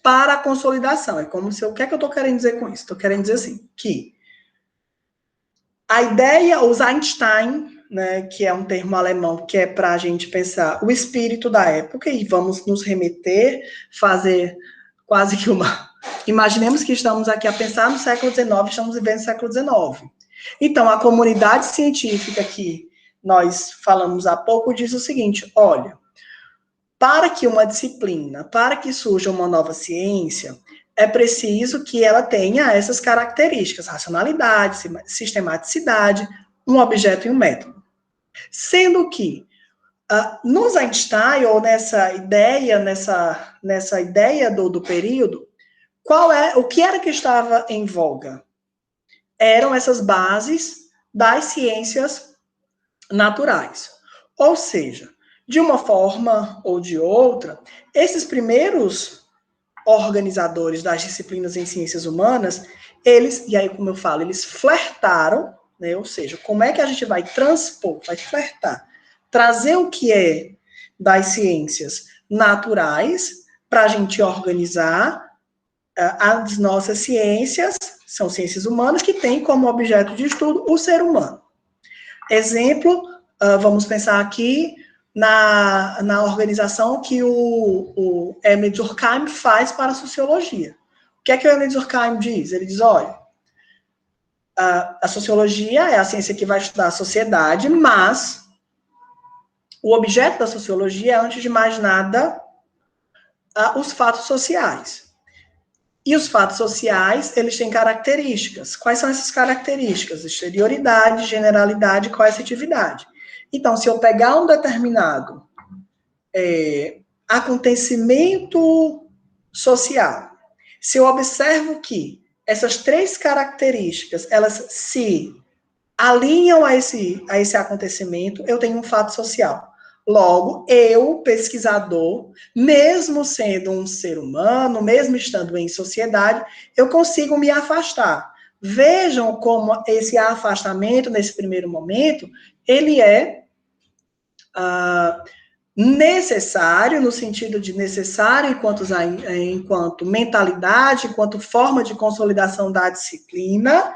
para a consolidação. É como se, o que é que eu estou querendo dizer com isso? Estou querendo dizer assim, que a ideia, os Einstein, né, que é um termo alemão, que é para a gente pensar o espírito da época, e vamos nos remeter, fazer quase que uma... Imaginemos que estamos aqui a pensar no século XIX, estamos vivendo no século XIX. Então, a comunidade científica que nós falamos há pouco diz o seguinte, olha, para que uma disciplina, para que surja uma nova ciência, é preciso que ela tenha essas características, racionalidade, sistematicidade, um objeto e um método. Sendo que, nos Einstein, ou nessa ideia do período, o que era que estava em voga? Eram essas bases das ciências naturais. Ou seja, de uma forma ou de outra, esses primeiros organizadores das disciplinas em ciências humanas, e aí como eu falo, eles flertaram, né? Ou seja, como é que a gente vai transpor, vai flertar, trazer o que é das ciências naturais para a gente organizar as nossas ciências, são ciências humanas, que têm como objeto de estudo o ser humano. Exemplo, vamos pensar aqui na organização que o Emile Durkheim faz para a sociologia. O que é que o Emile Durkheim diz? Ele diz, olha, a sociologia é a ciência que vai estudar a sociedade, mas o objeto da sociologia é, antes de mais nada, os fatos sociais. E os fatos sociais, eles têm características. Quais são essas características? Exterioridade, generalidade e coercitividade. Então, se eu pegar um determinado acontecimento social, se eu observo que essas três características, elas se alinham a esse acontecimento, eu tenho um fato social. Logo, eu, pesquisador, mesmo sendo um ser humano, mesmo estando em sociedade, eu consigo me afastar. Vejam como esse afastamento, nesse primeiro momento, ele é necessário, no sentido de necessário enquanto mentalidade, enquanto forma de consolidação da disciplina,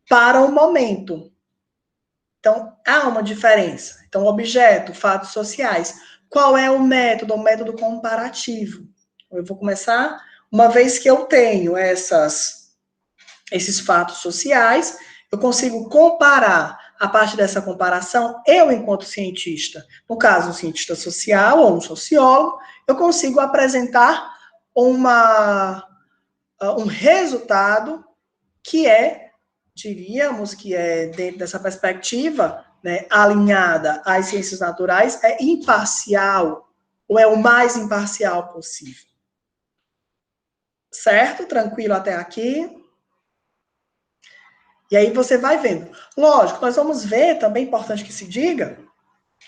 para o momento. Então, há uma diferença. Então, objeto, fatos sociais. Qual é o método? O método comparativo. Eu vou começar, uma vez que eu tenho esses fatos sociais, eu consigo comparar, a partir dessa comparação, eu, enquanto cientista, no caso, um cientista social ou um sociólogo, eu consigo apresentar um resultado que diríamos que dentro dessa perspectiva, né, alinhada às ciências naturais, é imparcial, ou é o mais imparcial possível. Certo? Tranquilo até aqui? E aí você vai vendo. Lógico, nós vamos ver, também é importante que se diga,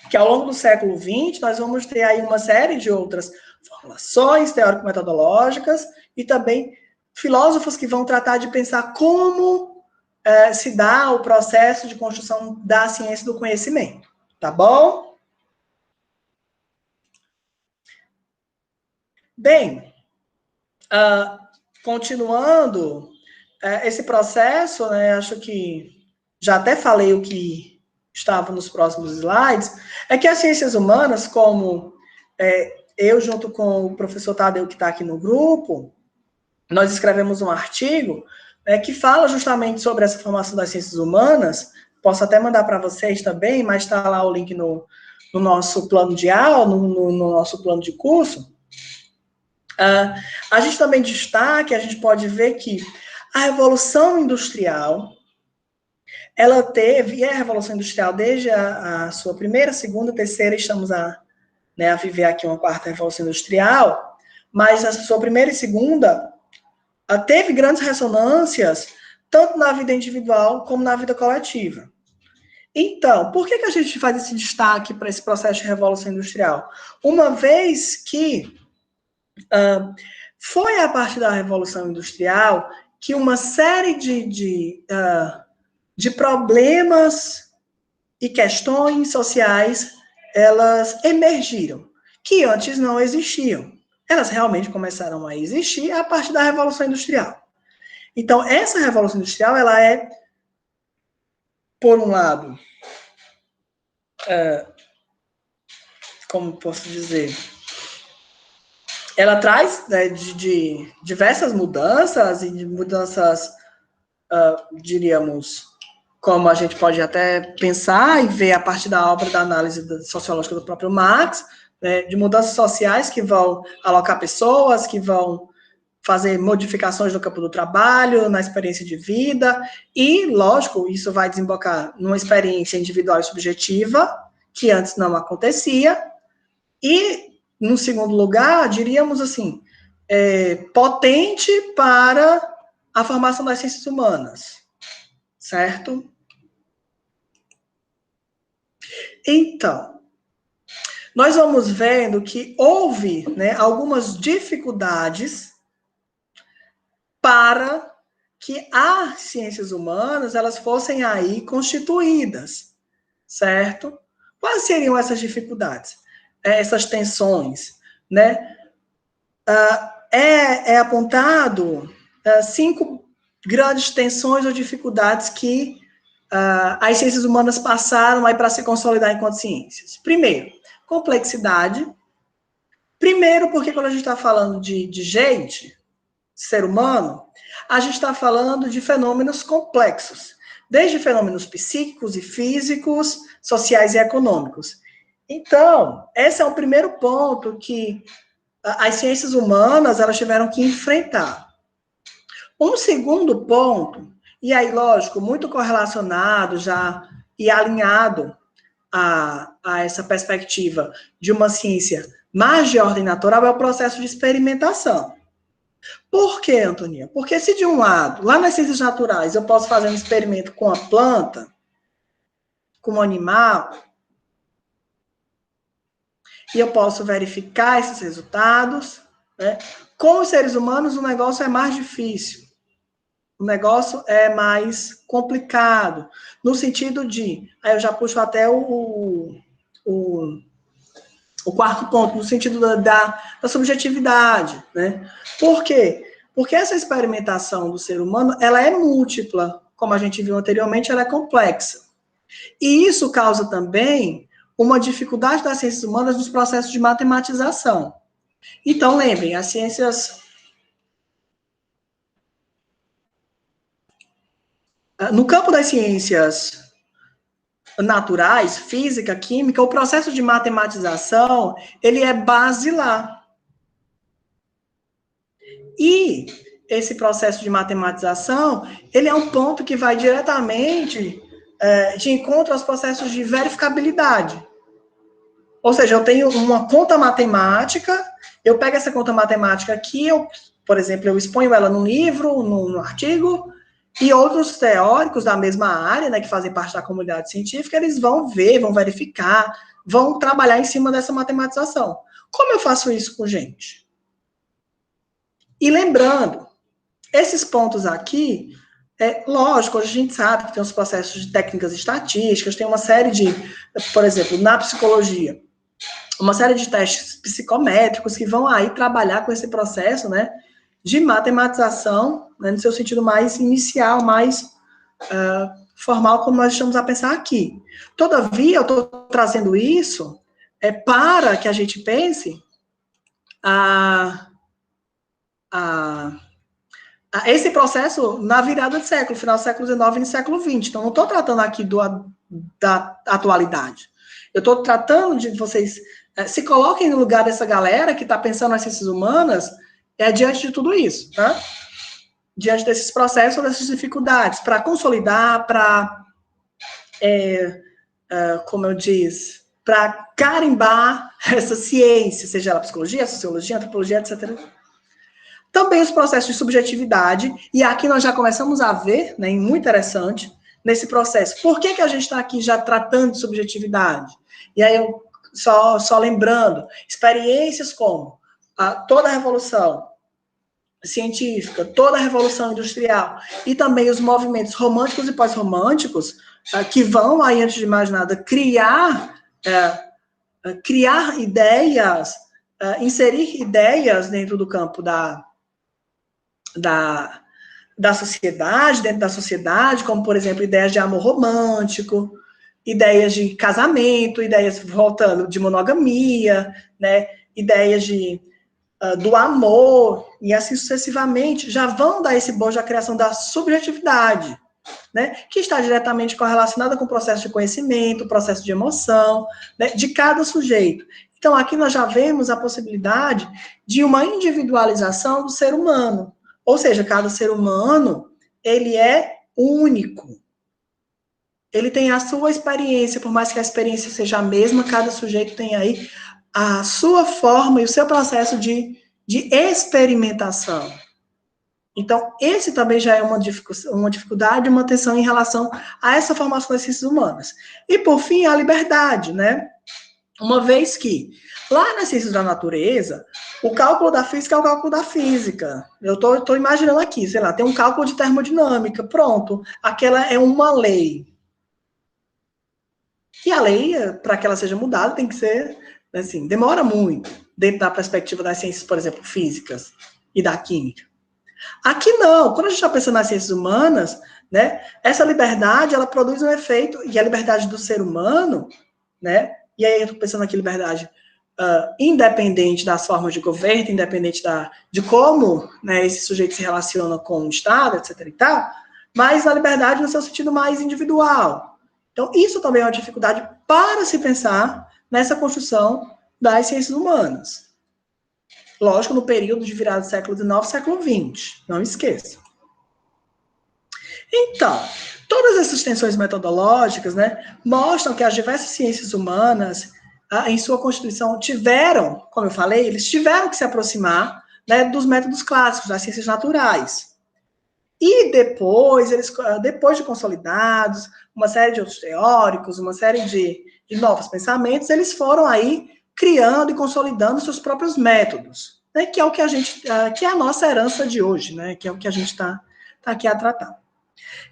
que ao longo do século XX nós vamos ter aí uma série de outras formulações teórico-metodológicas e também filósofos que vão tratar de pensar como se dá o processo de construção da ciência do conhecimento, tá bom? Bem, continuando esse processo, né, acho que já até falei o que estava nos próximos slides, é que as ciências humanas, como eu junto com o professor Tadeu, que está aqui no grupo, nós escrevemos um artigo que fala justamente sobre essa formação das ciências humanas. Posso até mandar para vocês também, mas está lá o link no nosso plano de aula, no nosso plano de curso. A gente também destaca, a gente pode ver que a Revolução Industrial, ela teve, e a Revolução Industrial desde a sua primeira, segunda, terceira, estamos a viver aqui uma quarta Revolução Industrial, mas a sua primeira e segunda teve grandes ressonâncias, tanto na vida individual como na vida coletiva. Então, por que a gente faz esse destaque para esse processo de Revolução Industrial? Uma vez que foi a partir da Revolução Industrial que uma série de problemas e questões sociais, elas emergiram, que antes não existiam. Elas realmente começaram a existir a partir da Revolução Industrial. Então, essa Revolução Industrial, ela é, por um lado, como posso dizer, ela traz de diversas mudanças, e de mudanças, diríamos, como a gente pode até pensar e ver a partir da obra da análise sociológica do próprio Marx, de mudanças sociais que vão alocar pessoas, que vão fazer modificações no campo do trabalho, na experiência de vida, e, lógico, isso vai desembocar numa experiência individual e subjetiva, que antes não acontecia, e, no segundo lugar, diríamos assim, potente para a formação das ciências humanas, certo? Então, nós vamos vendo que houve algumas dificuldades para que as ciências humanas elas fossem aí constituídas, certo? Quais seriam essas dificuldades? Essas tensões, né? É apontado 5 grandes tensões ou dificuldades que as ciências humanas passaram aí para se consolidar enquanto ciências. Primeiro, complexidade. Primeiro, porque quando a gente está falando de gente, ser humano, a gente está falando de fenômenos complexos, desde fenômenos psíquicos e físicos, sociais e econômicos. Então, esse é o primeiro ponto que as ciências humanas elas tiveram que enfrentar. Um segundo ponto, e aí, lógico, muito correlacionado já e alinhado a essa perspectiva de uma ciência mais de ordem natural, é o processo de experimentação. Por quê, Antoninha? Porque se de um lado, lá nas ciências naturais, eu posso fazer um experimento com a planta, com o animal, e eu posso verificar esses resultados, né? Com os seres humanos, o negócio é mais difícil. O negócio é mais complicado, no sentido de, aí eu já puxo até o quarto ponto, no sentido da subjetividade, né? Por quê? Porque essa experimentação do ser humano, ela é múltipla, como a gente viu anteriormente, ela é complexa. E isso causa também uma dificuldade das ciências humanas nos processos de matematização. Então, lembrem, as ciências... No campo das ciências naturais, física, química, o processo de matematização, ele é basilar. E esse processo de matematização, ele é um ponto que vai diretamente de encontro aos processos de verificabilidade. Ou seja, eu tenho uma conta matemática, eu pego essa conta matemática aqui, por exemplo, eu exponho ela num livro, num artigo, e outros teóricos da mesma área, que fazem parte da comunidade científica, eles vão ver, vão verificar, vão trabalhar em cima dessa matematização. Como eu faço isso com gente? E lembrando, esses pontos aqui, lógico, a gente sabe que tem os processos de técnicas estatísticas, tem uma série de, por exemplo, na psicologia, uma série de testes psicométricos que vão aí trabalhar com esse processo, né, de matematização, né, no seu sentido mais inicial, mais formal, como nós estamos a pensar aqui. Todavia, eu estou trazendo isso para que a gente pense esse processo na virada de século, final do século XIX e no século XX. Então, não estou tratando aqui da atualidade. Eu estou tratando de vocês se coloquem no lugar dessa galera que está pensando nas ciências humanas diante de tudo isso, tá? Diante desses processos, dessas dificuldades, para consolidar, para, como eu disse, para carimbar essa ciência, seja ela psicologia, sociologia, antropologia, etc. Também os processos de subjetividade, e aqui nós já começamos a ver, né, muito interessante, nesse processo. Por que a gente está aqui já tratando de subjetividade? E aí, eu só lembrando, experiências como toda a revolução científica, toda a revolução industrial, e também os movimentos românticos e pós-românticos, que vão, aí, antes de mais nada, criar ideias, inserir ideias dentro do campo da sociedade, dentro da sociedade, como, por exemplo, ideias de amor romântico, ideias de casamento, ideias, voltando, de monogamia, né, ideias do amor, e assim sucessivamente, já vão dar esse bojo à criação da subjetividade, né, que está diretamente correlacionada com o processo de conhecimento, o processo de emoção, né, de cada sujeito. Então, aqui nós já vemos a possibilidade de uma individualização do ser humano. Ou seja, cada ser humano, ele é único. Ele tem a sua experiência, por mais que a experiência seja a mesma, cada sujeito tem aí a sua forma e o seu processo de experimentação. Então, esse também já é uma dificuldade, uma tensão em relação a essa formação das ciências humanas. E, por fim, a liberdade, né? Uma vez que, lá nas ciências da natureza, o cálculo da física é o cálculo da física. Eu estou imaginando aqui, sei lá, tem um cálculo de termodinâmica, pronto. Aquela é uma lei. E a lei, para que ela seja mudada, tem que ser, assim, demora muito, dentro da perspectiva das ciências, por exemplo, físicas e da química. Aqui não, quando a gente está pensando nas ciências humanas, né, essa liberdade, ela produz um efeito, e a liberdade do ser humano, né, e aí eu estou pensando aqui liberdade independente das formas de governo, independente de como, né, esse sujeito se relaciona com o Estado, etc. e tal, mas a liberdade no seu sentido mais individual. Então, isso também é uma dificuldade para se pensar nessa construção das ciências humanas. Lógico, no período de virada do século XIX, século XX, não esqueça. Então, todas essas tensões metodológicas, né, mostram que as diversas ciências humanas, em sua constituição, tiveram, como eu falei, eles tiveram que se aproximar, né, dos métodos clássicos, das ciências naturais. E depois de consolidados, uma série de outros teóricos, uma série de novos pensamentos, eles foram aí criando e consolidando seus próprios métodos, né, que é o que que é a nossa herança de hoje, né, que é o que a gente está aqui a tratar.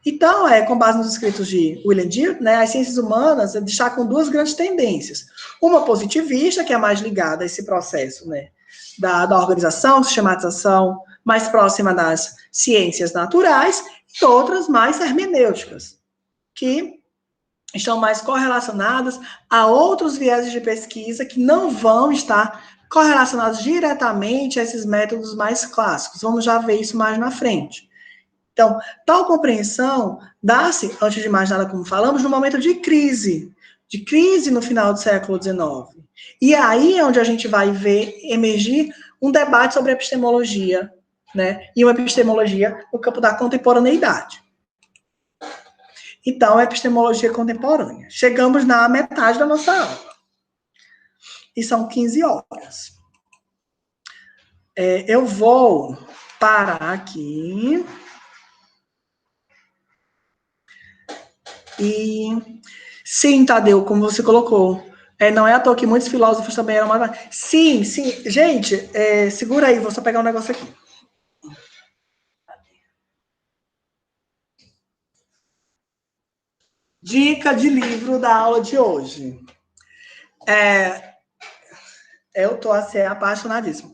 Então, com base nos escritos de William Dear, né, as ciências humanas destacam duas grandes tendências. Uma positivista, que é mais ligada a esse processo, né, da organização, sistematização, mais próxima das ciências naturais, e outras mais hermenêuticas, que estão mais correlacionadas a outros vieses de pesquisa que não vão estar correlacionados diretamente a esses métodos mais clássicos. Vamos já ver isso mais na frente. Então, tal compreensão dá-se, antes de mais nada, como falamos, no momento de crise no final do século XIX. E aí é onde a gente vai ver emergir um debate sobre epistemologia, né, e uma epistemologia no campo da contemporaneidade. Então, a epistemologia contemporânea. Chegamos na metade da nossa aula. E são 15 horas. Eu vou parar aqui. E sim, Tadeu, como você colocou, Não é à toa que muitos filósofos também eram mais... Sim, sim. Gente, segura aí, vou só pegar um negócio aqui. Dica de livro da aula de hoje. Eu estou assim, apaixonadíssimo.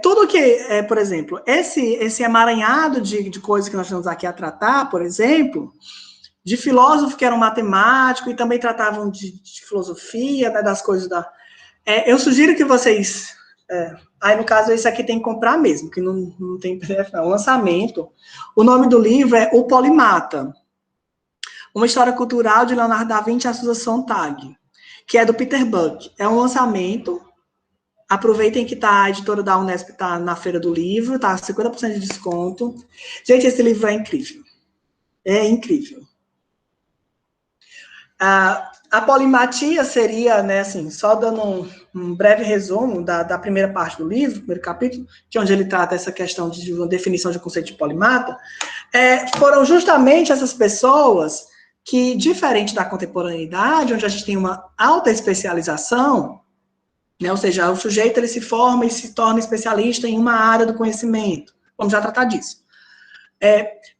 Tudo que, por exemplo, esse emaranhado de coisas que nós estamos aqui a tratar, por exemplo, de filósofos que eram matemáticos e também tratavam de filosofia, né, das coisas da... eu sugiro que vocês... aí, no caso, esse aqui tem que comprar mesmo, que não tem PDF, é um lançamento. O nome do livro é O Polimata, uma história cultural de Leonardo da Vinci e a Susan Sontag, que é do Peter Buck. É um lançamento. Aproveitem que a editora da Unesp está na Feira do Livro, está 50% de desconto. Gente, esse livro é incrível. É incrível. A polimatia seria, né, assim, só dando um breve resumo da primeira parte do livro, primeiro capítulo, que é onde ele trata essa questão de uma definição de conceito de polimata, foram justamente essas pessoas que, diferente da contemporaneidade, onde a gente tem uma alta especialização, né, ou seja, o sujeito ele se forma e se torna especialista em uma área do conhecimento. Vamos já tratar disso.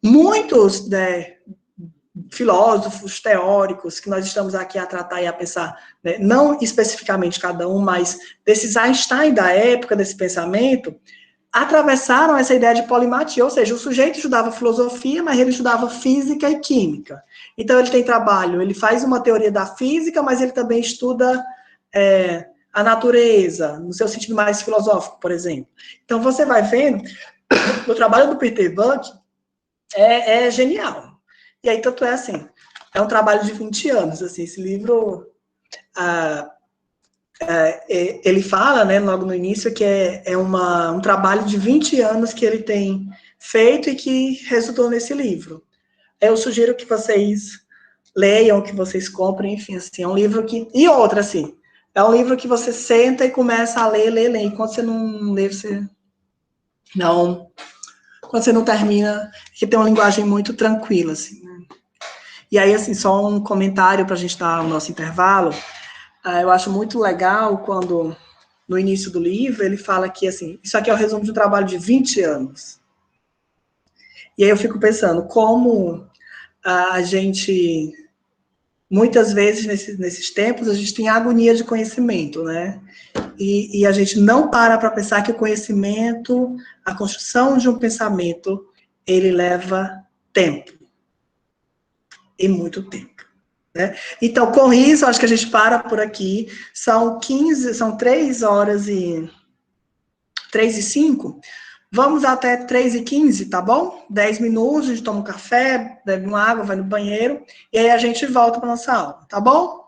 Muitos, né, filósofos, teóricos, que nós estamos aqui a tratar e a pensar, né, não especificamente cada um, mas desses Einstein da época, desse pensamento, atravessaram essa ideia de polimatia, ou seja, o sujeito estudava filosofia, mas ele estudava física e química. Então, ele tem trabalho, ele faz uma teoria da física, mas ele também estuda a natureza, no seu sentido mais filosófico, por exemplo. Então, você vai vendo, o trabalho do Peter Buck é genial. E aí, tanto é assim, é um trabalho de 20 anos, assim, esse livro, ele fala, né, logo no início, que um trabalho de 20 anos que ele tem feito e que resultou nesse livro. Eu sugiro que vocês leiam, que vocês comprem, enfim, assim, é um livro que... E outra, assim, é um livro que você senta e começa a ler, ler, ler, e quando você não lê, você não... Quando você não termina, que tem uma linguagem muito tranquila, assim, né? E aí, assim, só um comentário para a gente dar o nosso intervalo. Eu acho muito legal quando, no início do livro, ele fala que, assim, isso aqui é o resumo de um trabalho de 20 anos. E aí eu fico pensando, como a gente, muitas vezes, nesses tempos, a gente tem agonia de conhecimento, né? E a gente não para pensar que o conhecimento, a construção de um pensamento, ele leva tempo. E muito tempo. Né? Então, com isso, acho que a gente para por aqui. São 3h05. Vamos até 3h15, tá bom? 10 minutos, a gente toma um café, bebe uma água, vai no banheiro, e aí a gente volta para nossa aula, tá bom?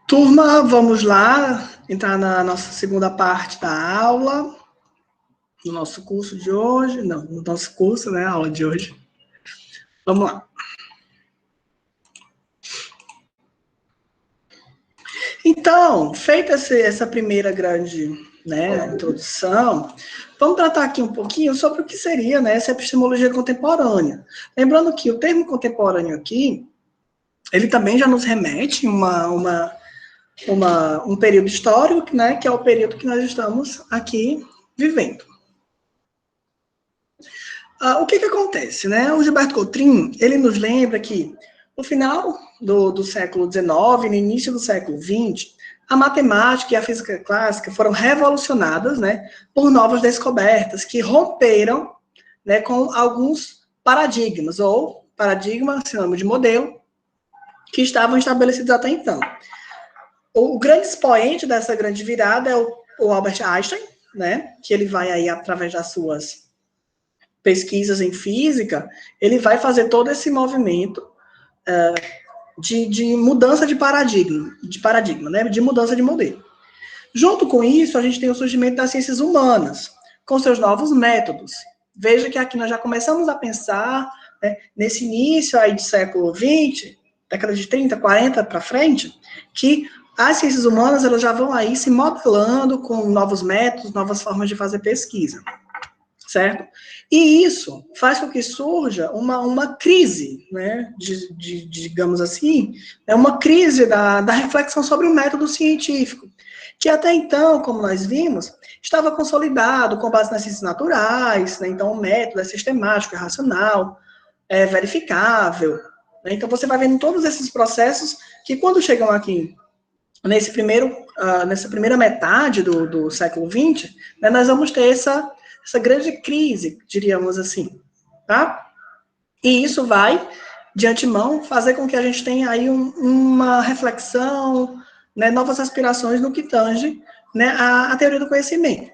Turma, vamos lá entrar na nossa segunda parte da aula, no nosso curso de hoje, não, no nosso curso, né, a aula de hoje. Vamos lá. Então, feita essa primeira grande, né, introdução, vamos tratar aqui um pouquinho sobre o que seria, né, essa epistemologia contemporânea. Lembrando que o termo contemporâneo aqui, ele também já nos remete um período histórico, né, que é o período que nós estamos aqui vivendo. O que acontece, né? O Gilberto Coutrin, ele nos lembra que no final do século XIX, no início do século XX, a matemática e a física clássica foram revolucionadas, né, por novas descobertas que romperam, né, com alguns paradigmas, ou paradigma, sinônimo de modelo, que estavam estabelecidos até então. O grande expoente dessa grande virada é o Albert Einstein, né, que ele vai aí, através das suas pesquisas em física, ele vai fazer todo esse movimento de mudança de paradigma, né, de mudança de modelo. Junto com isso, a gente tem o surgimento das ciências humanas, com seus novos métodos. Veja que aqui nós já começamos a pensar, né, nesse início aí do século XX, década de 30, 40 para frente, que as ciências humanas elas já vão aí se modelando com novos métodos, novas formas de fazer pesquisa, certo? E isso faz com que surja uma crise, né, digamos assim, uma crise da reflexão sobre o método científico, que até então, como nós vimos, estava consolidado com base nas ciências naturais, né, então o método é sistemático, é racional, é verificável, né, então você vai vendo todos esses processos que quando chegam aqui nessa primeira metade do século XX, né, nós vamos ter essa grande crise, diríamos assim, tá? E isso vai, de antemão, fazer com que a gente tenha aí uma reflexão, né, novas aspirações no que tange, né, a teoria do conhecimento.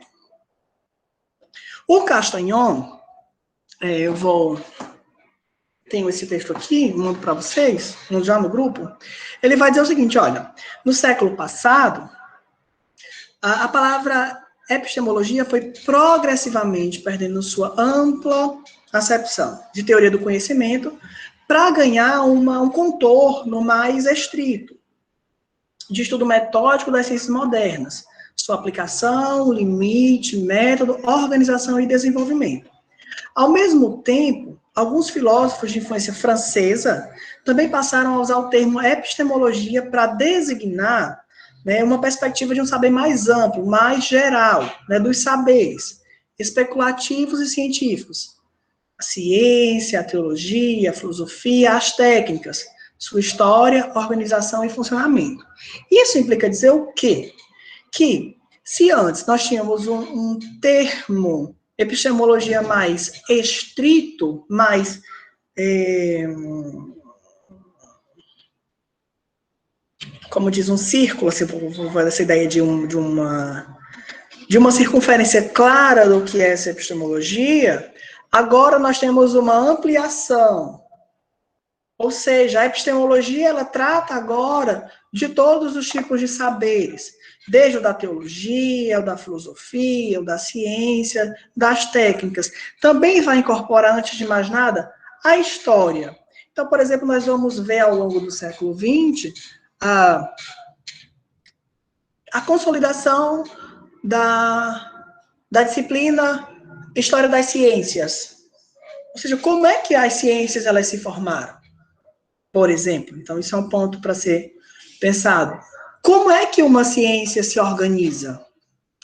O Castanhon, tenho esse texto aqui, mando para vocês, já no grupo, ele vai dizer o seguinte, olha, no século passado, a palavra epistemologia foi progressivamente perdendo sua ampla acepção de teoria do conhecimento para ganhar um contorno mais estrito de estudo metódico das ciências modernas, sua aplicação, limite, método, organização e desenvolvimento. Ao mesmo tempo, alguns filósofos de influência francesa também passaram a usar o termo epistemologia para designar, né, uma perspectiva de um saber mais amplo, mais geral, né, dos saberes especulativos e científicos. A ciência, a teologia, a filosofia, as técnicas, sua história, organização e funcionamento. Isso implica dizer o quê? Que se antes nós tínhamos um termo epistemologia mais estrito, mais como diz um círculo, assim, vou fazer essa ideia de uma circunferência clara do que é essa epistemologia, agora nós temos uma ampliação. Ou seja, a epistemologia ela trata agora de todos os tipos de saberes, desde o da teologia, o da filosofia, o da ciência, das técnicas. Também vai incorporar, antes de mais nada, a história. Então, por exemplo, nós vamos ver ao longo do século XX a consolidação da disciplina História das Ciências. Ou seja, como é que as ciências elas se formaram, por exemplo. Então, isso é um ponto para ser pensado. Como é que uma ciência se organiza?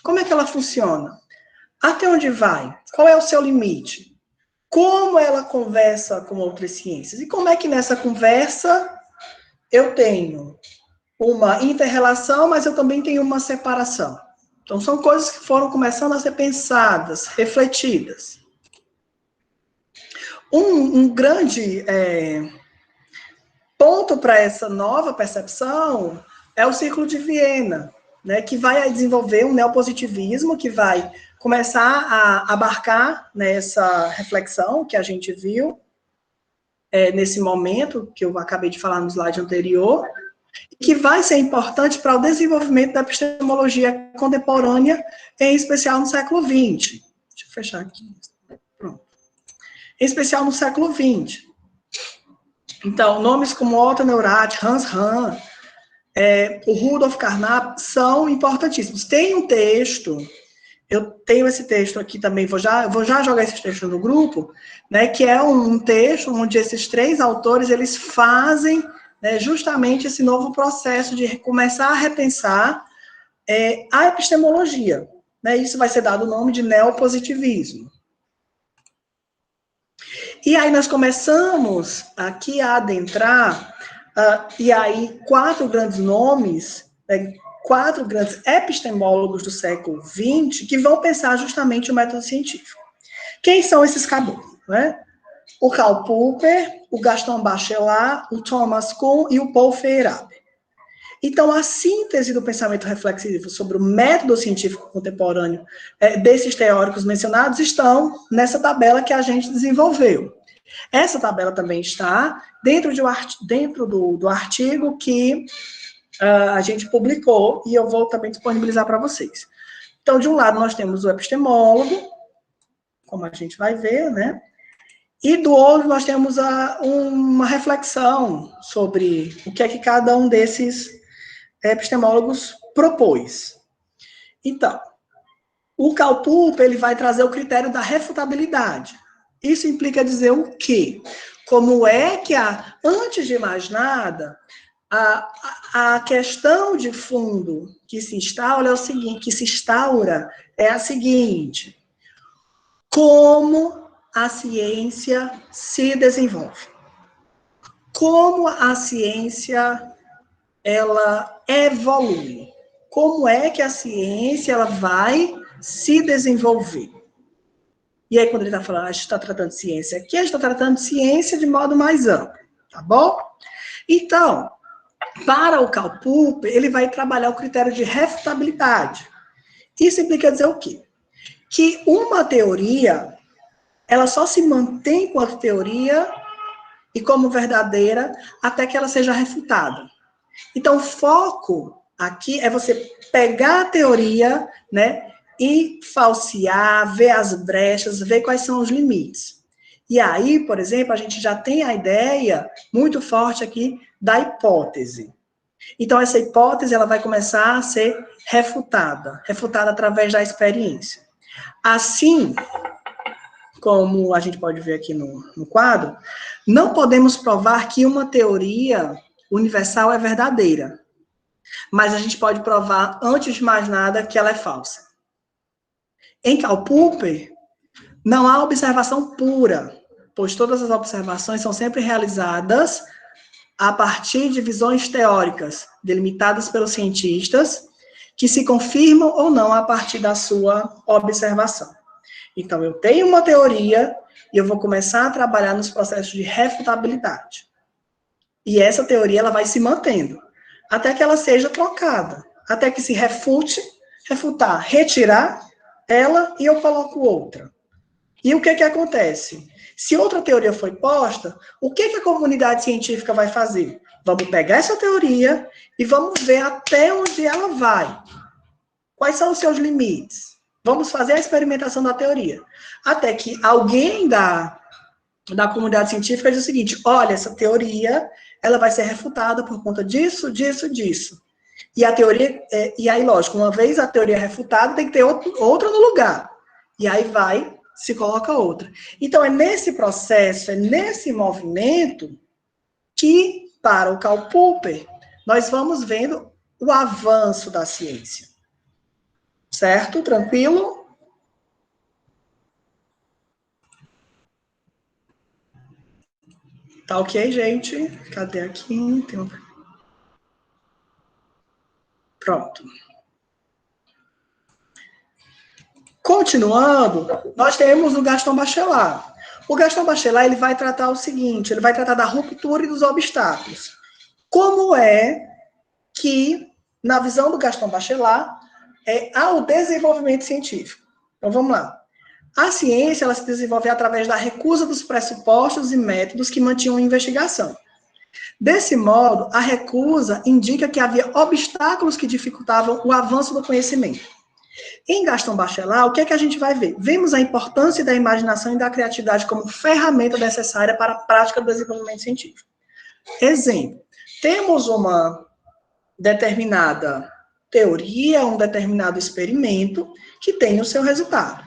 Como é que ela funciona? Até onde vai? Qual é o seu limite? Como ela conversa com outras ciências? E como é que nessa conversa eu tenho uma inter-relação, mas eu também tenho uma separação? Então, são coisas que foram começando a ser pensadas, refletidas. Um grande ponto para essa nova percepção é o Círculo de Viena, né, que vai desenvolver um neopositivismo, que vai começar a abarcar nessa reflexão que a gente viu, nesse momento, que eu acabei de falar no slide anterior, que vai ser importante para o desenvolvimento da epistemologia contemporânea, em especial no século XX. Deixa eu fechar aqui. Pronto. Em especial no século XX. Então, nomes como Otto Neurath, Hans Hahn, o Rudolf Carnap são importantíssimos. Tem um texto, eu tenho esse texto aqui também, vou já jogar esse texto no grupo, né, que é um texto onde esses 3 autores, eles fazem, né, justamente esse novo processo de começar a repensar a epistemologia. Né, isso vai ser dado o nome de neopositivismo. E aí nós começamos aqui a adentrar, e aí 4 grandes nomes, 4 grandes epistemólogos do século XX, que vão pensar justamente o método científico. Quem são esses caboclos? Né? O Karl Popper, o Gaston Bachelard, o Thomas Kuhn e o Paul Feyerabend. Então, a síntese do pensamento reflexivo sobre o método científico contemporâneo desses teóricos mencionados estão nessa tabela que a gente desenvolveu. Essa tabela também está dentro do artigo que a gente publicou, e eu vou também disponibilizar para vocês. Então, de um lado, nós temos o epistemólogo, como a gente vai ver, né? E do outro, nós temos uma reflexão sobre o que é que cada um desses epistemólogos propôs. Então, o Karl Popper, ele vai trazer o critério da refutabilidade. Isso implica dizer o quê? Como é que, antes de mais nada, a questão de fundo que se instaura é a seguinte: como a ciência se desenvolve? Como a ciência ela evolui? Como é que a ciência ela vai se desenvolver? E aí, quando ele está falando, a gente está tratando de ciência aqui, a gente está tratando de ciência de modo mais amplo, tá bom? Então, para o Karl Popper, ele vai trabalhar o critério de refutabilidade. Isso implica dizer o quê? Que uma teoria, ela só se mantém enquanto teoria e como verdadeira até que ela seja refutada. Então, o foco aqui é você pegar a teoria, né, e falsear, ver as brechas, ver quais são os limites. E aí, por exemplo, a gente já tem a ideia muito forte aqui da hipótese. Então, essa hipótese ela vai começar a ser refutada através da experiência. Assim, como a gente pode ver aqui no quadro, não podemos provar que uma teoria universal é verdadeira, mas a gente pode provar, antes de mais nada, que ela é falsa. Em Karl Popper, não há observação pura, pois todas as observações são sempre realizadas a partir de visões teóricas, delimitadas pelos cientistas, que se confirmam ou não a partir da sua observação. Então, eu tenho uma teoria e eu vou começar a trabalhar nos processos de refutabilidade. E essa teoria ela vai se mantendo, até que ela seja trocada, até que se refutar, retirar ela e eu coloco outra. E o que acontece? Se outra teoria foi posta, o que a comunidade científica vai fazer? Vamos pegar essa teoria e vamos ver até onde ela vai. Quais são os seus limites? Vamos fazer a experimentação da teoria. Até que alguém da comunidade científica diz o seguinte: olha, essa teoria ela vai ser refutada por conta disso, disso, disso. E a teoria, e aí, lógico, uma vez a teoria refutada, tem que ter outra no lugar. E aí se coloca outra. Então, é nesse processo, é nesse movimento que, para o Karl Popper, nós vamos vendo o avanço da ciência. Certo? Tranquilo? Tá ok, gente? Cadê aqui? Pronto. Continuando, nós temos o Gaston Bachelard. O Gaston Bachelard ele vai tratar o seguinte, ele vai tratar da ruptura e dos obstáculos. Como é que, na visão do Gaston Bachelard, há o desenvolvimento científico? Então, vamos lá. A ciência, ela se desenvolveu através da recusa dos pressupostos e métodos que mantinham a investigação. Desse modo, a recusa indica que havia obstáculos que dificultavam o avanço do conhecimento. Em Gaston Bachelard, o que é que a gente vai ver? Vemos a importância da imaginação e da criatividade como ferramenta necessária para a prática do desenvolvimento científico. Exemplo, temos uma determinada teoria, um determinado experimento que tem o seu resultado.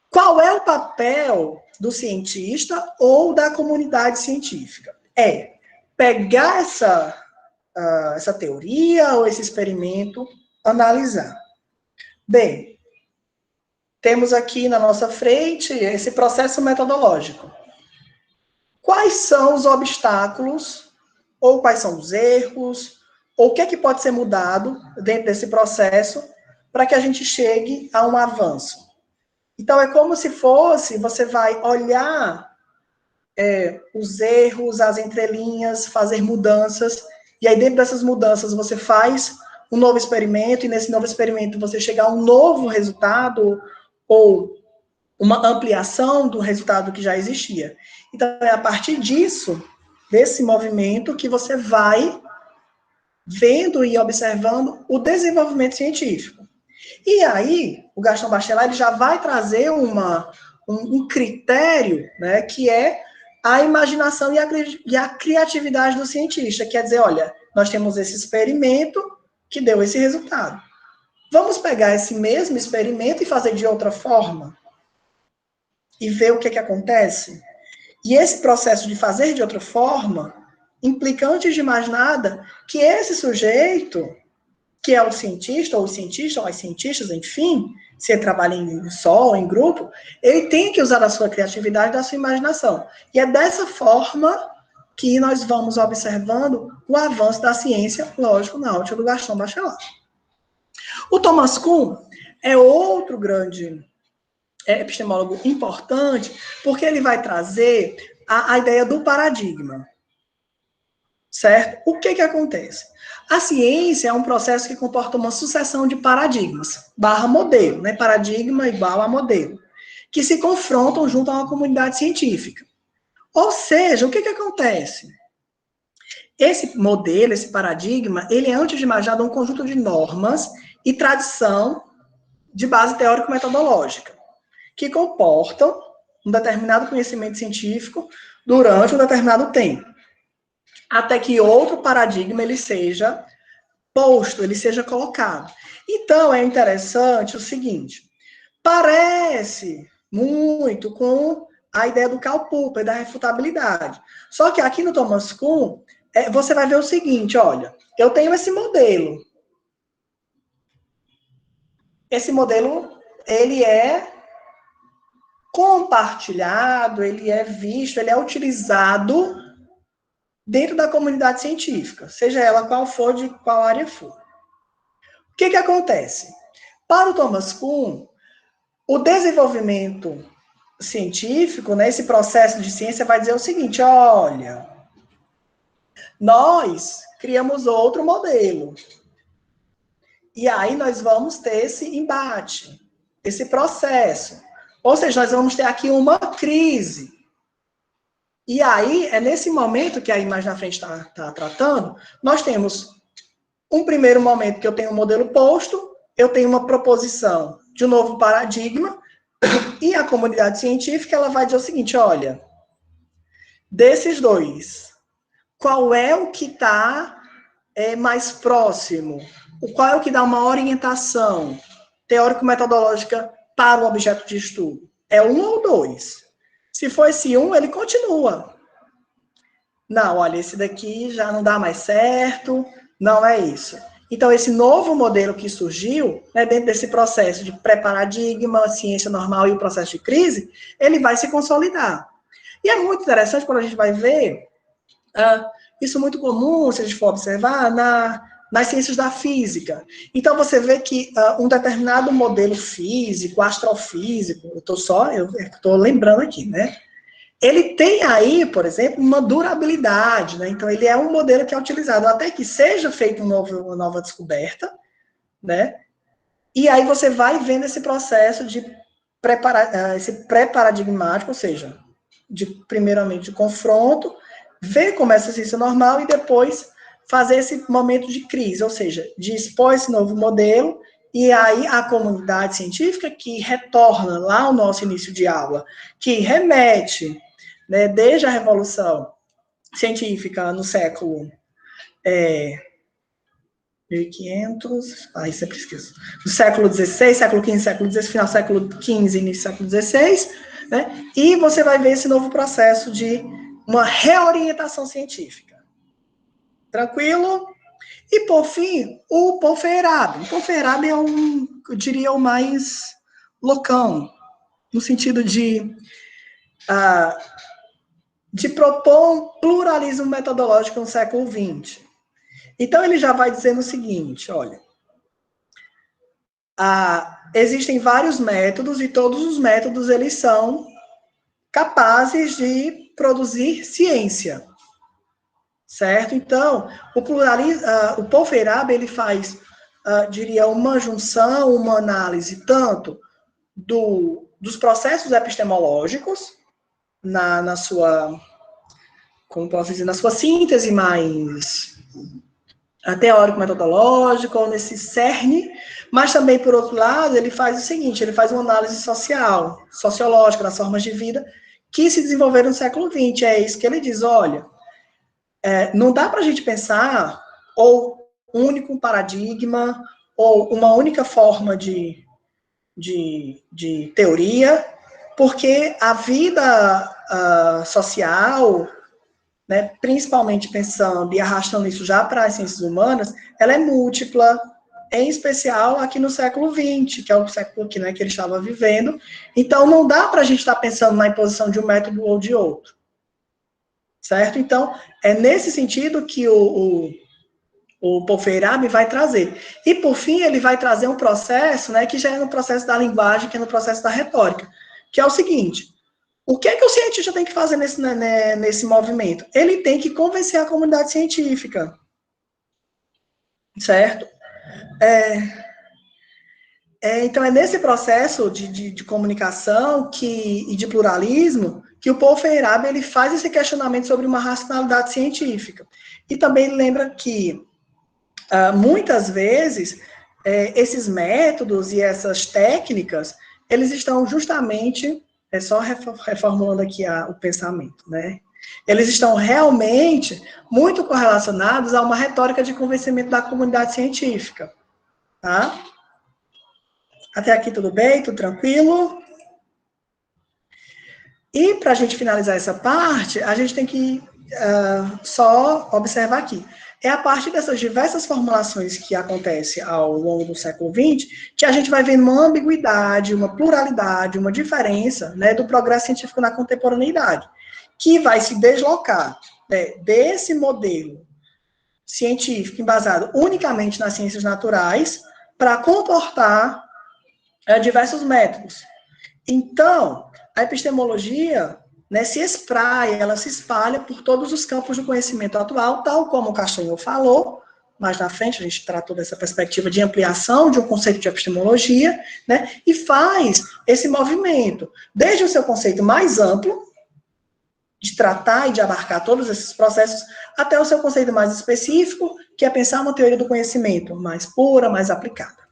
Qual é o papel do cientista ou da comunidade científica? É pegar essa teoria ou esse experimento, analisar. Bem, temos aqui na nossa frente esse processo metodológico. Quais são os obstáculos, ou quais são os erros, ou o que é que pode ser mudado dentro desse processo para que a gente chegue a um avanço? Então, é como se fosse, você vai olhar os erros, as entrelinhas, fazer mudanças, e aí dentro dessas mudanças você faz um novo experimento, e nesse novo experimento você chega a um novo resultado, ou uma ampliação do resultado que já existia. Então, é a partir disso, desse movimento, que você vai vendo e observando o desenvolvimento científico. E aí, o Gaston Bachelard ele já vai trazer um critério, né, que é a imaginação e a criatividade do cientista. Quer dizer, olha, nós temos esse experimento que deu esse resultado. Vamos pegar esse mesmo experimento e fazer de outra forma? E ver o que acontece? E esse processo de fazer de outra forma implica, antes de mais nada, que esse sujeito, que é o cientista, ou as cientistas, enfim, se ele trabalha em só, em grupo, ele tem que usar da sua criatividade, da sua imaginação. E é dessa forma que nós vamos observando o avanço da ciência, lógico, na ótica do Gaston Bachelard. O Thomas Kuhn é outro grande epistemólogo importante, porque ele vai trazer a ideia do paradigma. Certo? O que acontece? A ciência é um processo que comporta uma sucessão de paradigmas, / modelo, né? Paradigma igual a modelo, que se confrontam junto a uma comunidade científica. Ou seja, o que acontece? Esse modelo, esse paradigma, ele é, antes de mais nada, um conjunto de normas e tradição de base teórico-metodológica, que comportam um determinado conhecimento científico durante um determinado tempo, até que outro paradigma ele seja posto, ele seja colocado. Então, é interessante o seguinte, parece muito com a ideia do Karl Popper, da refutabilidade. Só que aqui no Thomas Kuhn, você vai ver o seguinte, olha, eu tenho esse modelo. Esse modelo, ele é compartilhado, ele é visto, ele é utilizado dentro da comunidade científica, seja ela qual for, de qual área for. O que acontece? Para o Thomas Kuhn, o desenvolvimento científico, né, esse processo de ciência vai dizer o seguinte, olha, nós criamos outro modelo. E aí nós vamos ter esse embate, esse processo. Ou seja, nós vamos ter aqui uma crise. E aí, é nesse momento que a imagem na frente está tratando, nós temos um primeiro momento que eu tenho um modelo posto, eu tenho uma proposição de um novo paradigma, e a comunidade científica ela vai dizer o seguinte, olha, desses dois, qual é o que está mais próximo? Qual é o que dá uma orientação teórico-metodológica para o objeto de estudo? É um ou dois? Se for esse um, ele continua. Não, olha, esse daqui já não dá mais certo, não é isso. Então, esse novo modelo que surgiu, né, dentro desse processo de pré-paradigma, ciência normal e o processo de crise, ele vai se consolidar. E é muito interessante quando a gente vai ver, isso é muito comum, se a gente for observar, nas ciências da física. Então, você vê que um determinado modelo físico, astrofísico, eu estou lembrando aqui, né? Ele tem aí, por exemplo, uma durabilidade, né? Então, ele é um modelo que é utilizado até que seja feita uma nova descoberta, né? E aí você vai vendo esse processo de esse pré-paradigmático, ou seja, primeiramente de confronto, ver como é essa ciência normal e depois fazer esse momento de crise, ou seja, de expor esse novo modelo, e aí a comunidade científica que retorna lá ao nosso início de aula, que remete, né, desde a Revolução Científica no século 1500, sempre esqueço, no século XVI, século XV, século XVI, final do século XV, início do século XVI, né, e você vai ver esse novo processo de uma reorientação científica. Tranquilo? E, por fim, o Paul Feyerabend. O Paul Feyerabend é eu diria, o mais loucão, no sentido de propor um pluralismo metodológico no século XX. Então, ele já vai dizendo o seguinte, olha, existem vários métodos e todos os métodos, eles são capazes de produzir ciência. Certo? Então, o pluralismo, o Paul Feyerabend, ele faz, diria, uma junção, uma análise tanto dos processos epistemológicos na sua, como posso dizer, na sua síntese mais teórico-metodológica, ou nesse cerne, mas também, por outro lado, ele faz o seguinte, ele faz uma análise sociológica das formas de vida que se desenvolveram no século XX. É isso que ele diz, olha, não dá para a gente pensar ou um único paradigma ou uma única forma de teoria, porque a vida social, né, principalmente pensando e arrastando isso já para as ciências humanas, ela é múltipla, em especial aqui no século XX, que é o século que, né, que ele estava vivendo. Então, não dá para a gente estar pensando na imposição de um método ou de outro. Certo? Então, é nesse sentido que o Paul Feyerabend vai trazer. E, por fim, ele vai trazer um processo, né, que já é no processo da linguagem, que é no processo da retórica, que é o seguinte, o que é que o cientista tem que fazer nesse movimento? Ele tem que convencer a comunidade científica. Certo? Então, é nesse processo de comunicação e de pluralismo que o Paul Feyerabend ele faz esse questionamento sobre uma racionalidade científica. E também lembra que, muitas vezes, esses métodos e essas técnicas, eles estão justamente, só reformulando aqui o pensamento, né? Eles estão realmente muito correlacionados a uma retórica de convencimento da comunidade científica. Tá? Até aqui tudo bem? Tudo tranquilo? E para a gente finalizar essa parte, a gente tem que só observar aqui. É a partir dessas diversas formulações que acontecem ao longo do século XX que a gente vai vendo uma ambiguidade, uma pluralidade, uma diferença, né, do progresso científico na contemporaneidade, que vai se deslocar, né, desse modelo científico embasado unicamente nas ciências naturais para comportar diversos métodos. Então, a epistemologia, né, se espraia, ela se espalha por todos os campos do conhecimento atual, tal como o Castanho falou, mais na frente a gente tratou dessa perspectiva de ampliação de um conceito de epistemologia, né, e faz esse movimento, desde o seu conceito mais amplo, de tratar e de abarcar todos esses processos, até o seu conceito mais específico, que é pensar uma teoria do conhecimento mais pura, mais aplicada.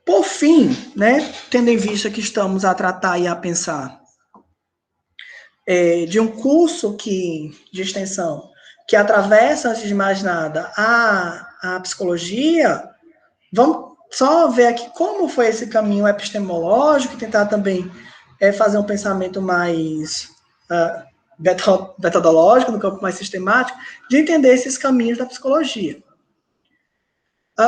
Por fim, né, tendo em vista que estamos a tratar e a pensar de um curso de extensão que atravessa, antes de mais nada, a psicologia, vamos só ver aqui como foi esse caminho epistemológico e tentar também fazer um pensamento mais metodológico, no campo mais sistemático, de entender esses caminhos da psicologia.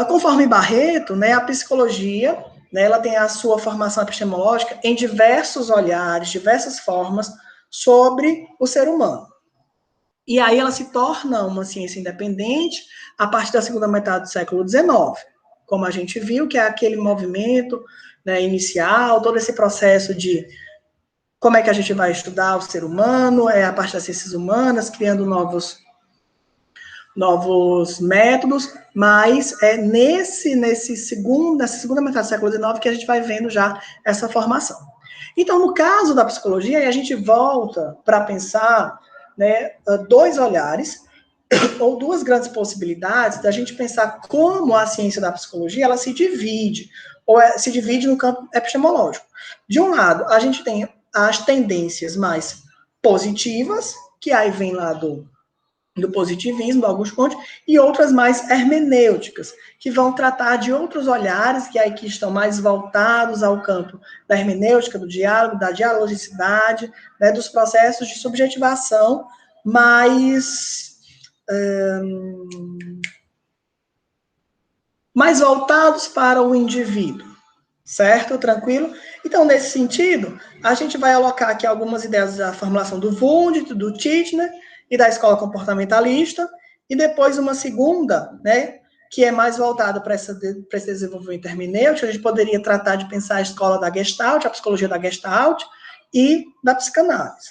Conforme Barreto, né, a psicologia, né, ela tem a sua formação epistemológica em diversos olhares, diversas formas sobre o ser humano. E aí ela se torna uma ciência independente a partir da segunda metade do século XIX, como a gente viu, que é aquele movimento, né, inicial, todo esse processo de como é que a gente vai estudar o ser humano, a partir das ciências humanas, criando novos métodos, mas é nessa segunda metade do século XIX que a gente vai vendo já essa formação. Então, no caso da psicologia, aí a gente volta para pensar, né, dois olhares, ou duas grandes possibilidades da gente pensar como a ciência da psicologia ela se divide, se divide no campo epistemológico. De um lado, a gente tem as tendências mais positivas, que aí vem lá do positivismo, do Auguste Comte, e outras mais hermenêuticas, que vão tratar de outros olhares, que aí que estão mais voltados ao campo da hermenêutica, do diálogo, da dialogicidade, né, dos processos de subjetivação mais voltados para o indivíduo, certo? Tranquilo? Então, nesse sentido, a gente vai alocar aqui algumas ideias da formulação do Wundt, do Titchener e da escola comportamentalista, e depois uma segunda, né, que é mais voltada para esse desenvolvimento hermenêutico. A gente poderia tratar de pensar a escola da Gestalt, a psicologia da Gestalt e da psicanálise.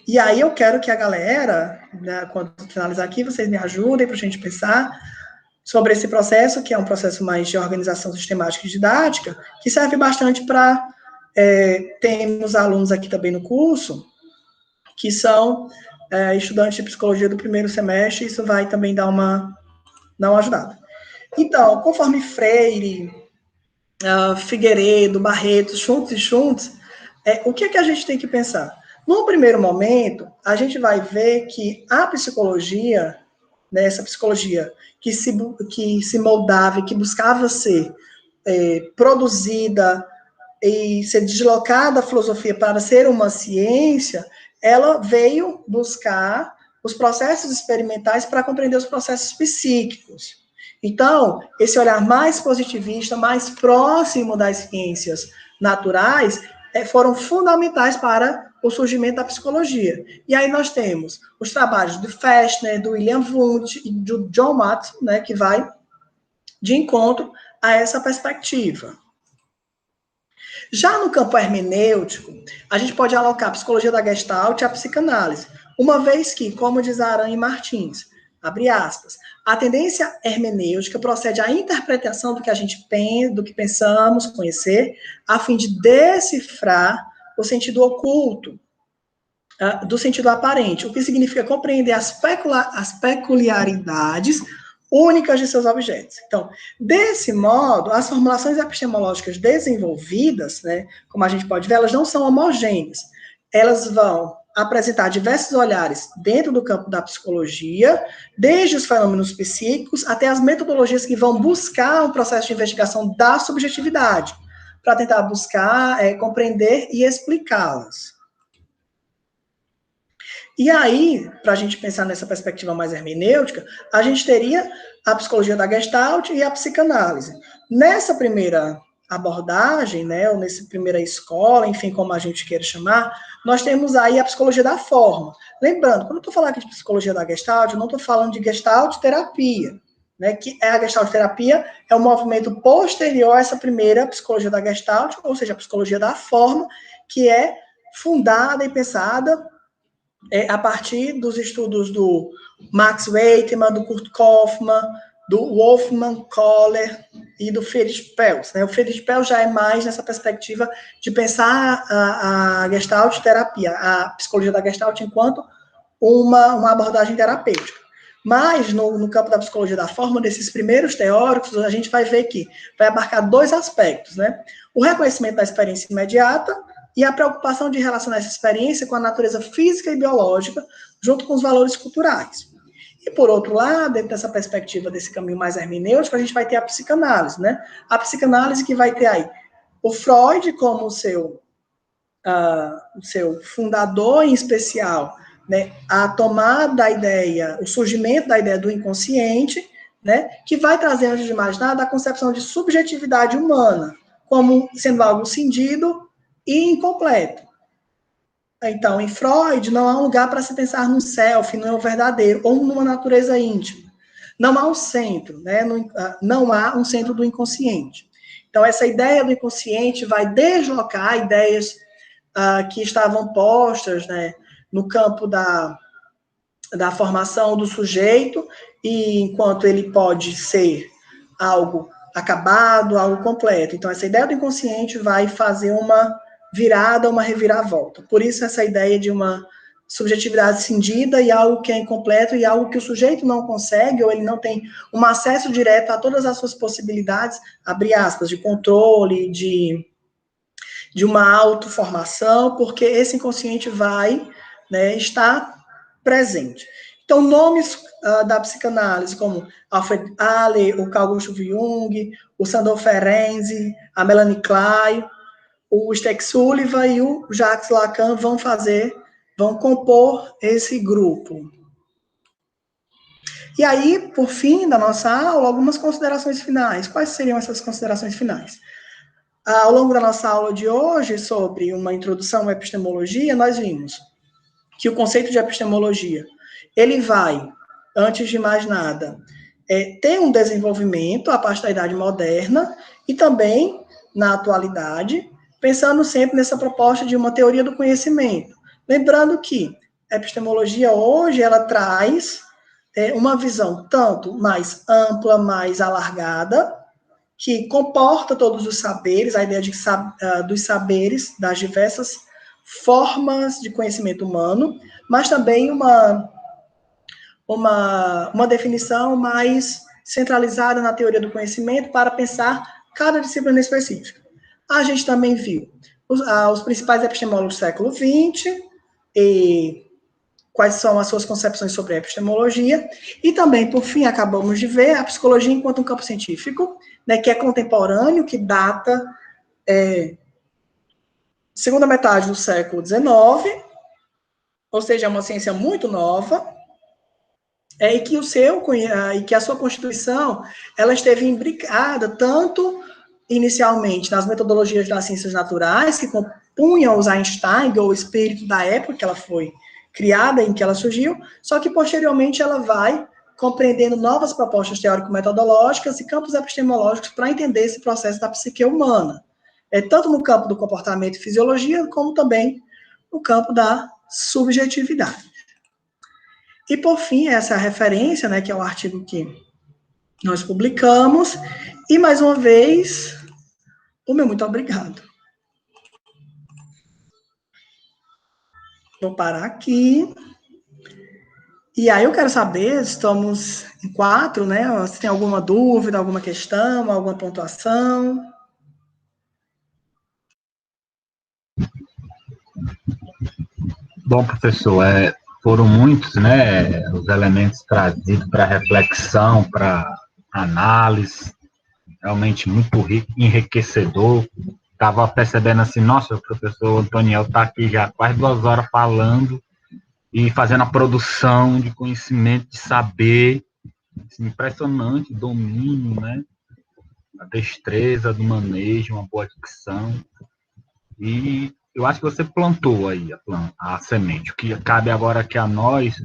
E aí eu quero que a galera, né, quando finalizar aqui, vocês me ajudem para a gente pensar sobre esse processo, que é um processo mais de organização sistemática e didática, que serve bastante para... temos alunos aqui também no curso, que são estudantes de psicologia do primeiro semestre, isso vai também dar uma ajudada. Então, conforme Freire, Figueiredo, Barreto, Schultz, o que a gente tem que pensar? No primeiro momento, a gente vai ver que a psicologia, né, essa psicologia que se moldava e que buscava ser produzida e ser deslocada da filosofia para ser uma ciência, ela veio buscar os processos experimentais para compreender os processos psíquicos. Então, esse olhar mais positivista, mais próximo das ciências naturais, foram fundamentais para o surgimento da psicologia. E aí nós temos os trabalhos do Fechner, do William Wundt e do John Matt, né, que vai de encontro a essa perspectiva. Já no campo hermenêutico, a gente pode alocar a psicologia da Gestalt e a psicanálise, uma vez que, como diz Aranha e Martins, abre aspas, a tendência hermenêutica procede à interpretação do que a gente pensa, do que pensamos conhecer, a fim de decifrar o sentido oculto do sentido aparente, o que significa compreender as peculiaridades únicas de seus objetos. Então, desse modo, as formulações epistemológicas desenvolvidas, né, como a gente pode ver, elas não são homogêneas. Elas vão apresentar diversos olhares dentro do campo da psicologia, desde os fenômenos psíquicos até as metodologias que vão buscar um processo de investigação da subjetividade, para tentar buscar, compreender e explicá-las. E aí, para a gente pensar nessa perspectiva mais hermenêutica, a gente teria a psicologia da Gestalt e a psicanálise. Nessa primeira abordagem, né, ou nessa primeira escola, enfim, como a gente queira chamar, nós temos aí a psicologia da forma. Lembrando, quando eu estou falando aqui de psicologia da Gestalt, eu não estou falando de Gestalt terapia, né, que a Gestalt terapia é um movimento posterior a essa primeira psicologia da Gestalt, ou seja, a psicologia da forma, que é fundada e pensada a partir dos estudos do Max Weitmann, do Kurt Kaufmann, do Wolfgang Kohler e do Friedrich Perls. Né? O Friedrich Perls já é mais nessa perspectiva de pensar a Gestalt terapia, a psicologia da Gestalt enquanto uma abordagem terapêutica. Mas, no campo da psicologia da forma, desses primeiros teóricos, a gente vai ver que vai abarcar dois aspectos, né? O reconhecimento da experiência imediata e a preocupação de relacionar essa experiência com a natureza física e biológica, junto com os valores culturais. E, por outro lado, dentro dessa perspectiva desse caminho mais hermenêutico, a gente vai ter a psicanálise, né? A psicanálise que vai ter aí o Freud como o seu fundador, em especial, né? A tomada da ideia, o surgimento da ideia do inconsciente, né? Que vai trazer, antes de mais nada, a concepção de subjetividade humana, como sendo algo cindido e incompleto. Então, em Freud, não há um lugar para se pensar num self, no eu verdadeiro, ou numa natureza íntima. Não há um centro, né? Não há um centro do inconsciente. Então, essa ideia do inconsciente vai deslocar ideias que estavam postas, né, no campo da da formação do sujeito, e enquanto ele pode ser algo acabado, algo completo. Então, essa ideia do inconsciente vai fazer uma virada, uma reviravolta. Por isso, essa ideia de uma subjetividade cindida e algo que é incompleto e algo que o sujeito não consegue, ou ele não tem um acesso direto a todas as suas possibilidades, abre aspas, de controle, de uma autoformação, porque esse inconsciente vai, né, estar presente. Então, nomes da psicanálise, como Alfred Adler, o Carl Gustav Jung, o Sandor Ferenczi, a Melanie Klein, o Stek Sullivan e o Jacques Lacan vão compor esse grupo. E aí, por fim da nossa aula, algumas considerações finais. Quais seriam essas considerações finais? Ao longo da nossa aula de hoje, sobre uma introdução à epistemologia, nós vimos que o conceito de epistemologia, ele vai, antes de mais nada, ter um desenvolvimento a partir da Idade Moderna e também na atualidade, pensando sempre nessa proposta de uma teoria do conhecimento. Lembrando que a epistemologia hoje, ela traz uma visão tanto mais ampla, mais alargada, que comporta todos os saberes, a ideia dos saberes, das diversas formas de conhecimento humano, mas também uma definição mais centralizada na teoria do conhecimento para pensar cada disciplina específica. A gente também viu os principais epistemólogos do século XX e quais são as suas concepções sobre a epistemologia, e também, por fim, acabamos de ver a psicologia enquanto um campo científico, né, que é contemporâneo, que data segunda metade do século XIX, ou seja, é uma ciência muito nova, e que a sua constituição ela esteve imbricada tanto inicialmente nas metodologias das ciências naturais, que compunham os Einstein, ou o espírito da época que ela foi criada, em que ela surgiu, só que posteriormente ela vai compreendendo novas propostas teórico-metodológicas e campos epistemológicos para entender esse processo da psique humana, tanto no campo do comportamento e fisiologia, como também no campo da subjetividade. E, por fim, essa referência, né, que é o artigo que nós publicamos, e, mais uma vez, o meu muito obrigado. Vou parar aqui. E aí eu quero saber, estamos em 4, né? Se tem alguma dúvida, alguma questão, alguma pontuação. Bom, professor, foram muitos, né, os elementos trazidos para reflexão, para análise, realmente muito rico, enriquecedor. Estava percebendo assim, nossa, o professor Antoniel está aqui já quase 2 horas falando e fazendo a produção de conhecimento, de saber, assim, impressionante, domínio, né? A destreza do manejo, uma boa dicção. E eu acho que você plantou aí a semente. O que cabe agora aqui a nós,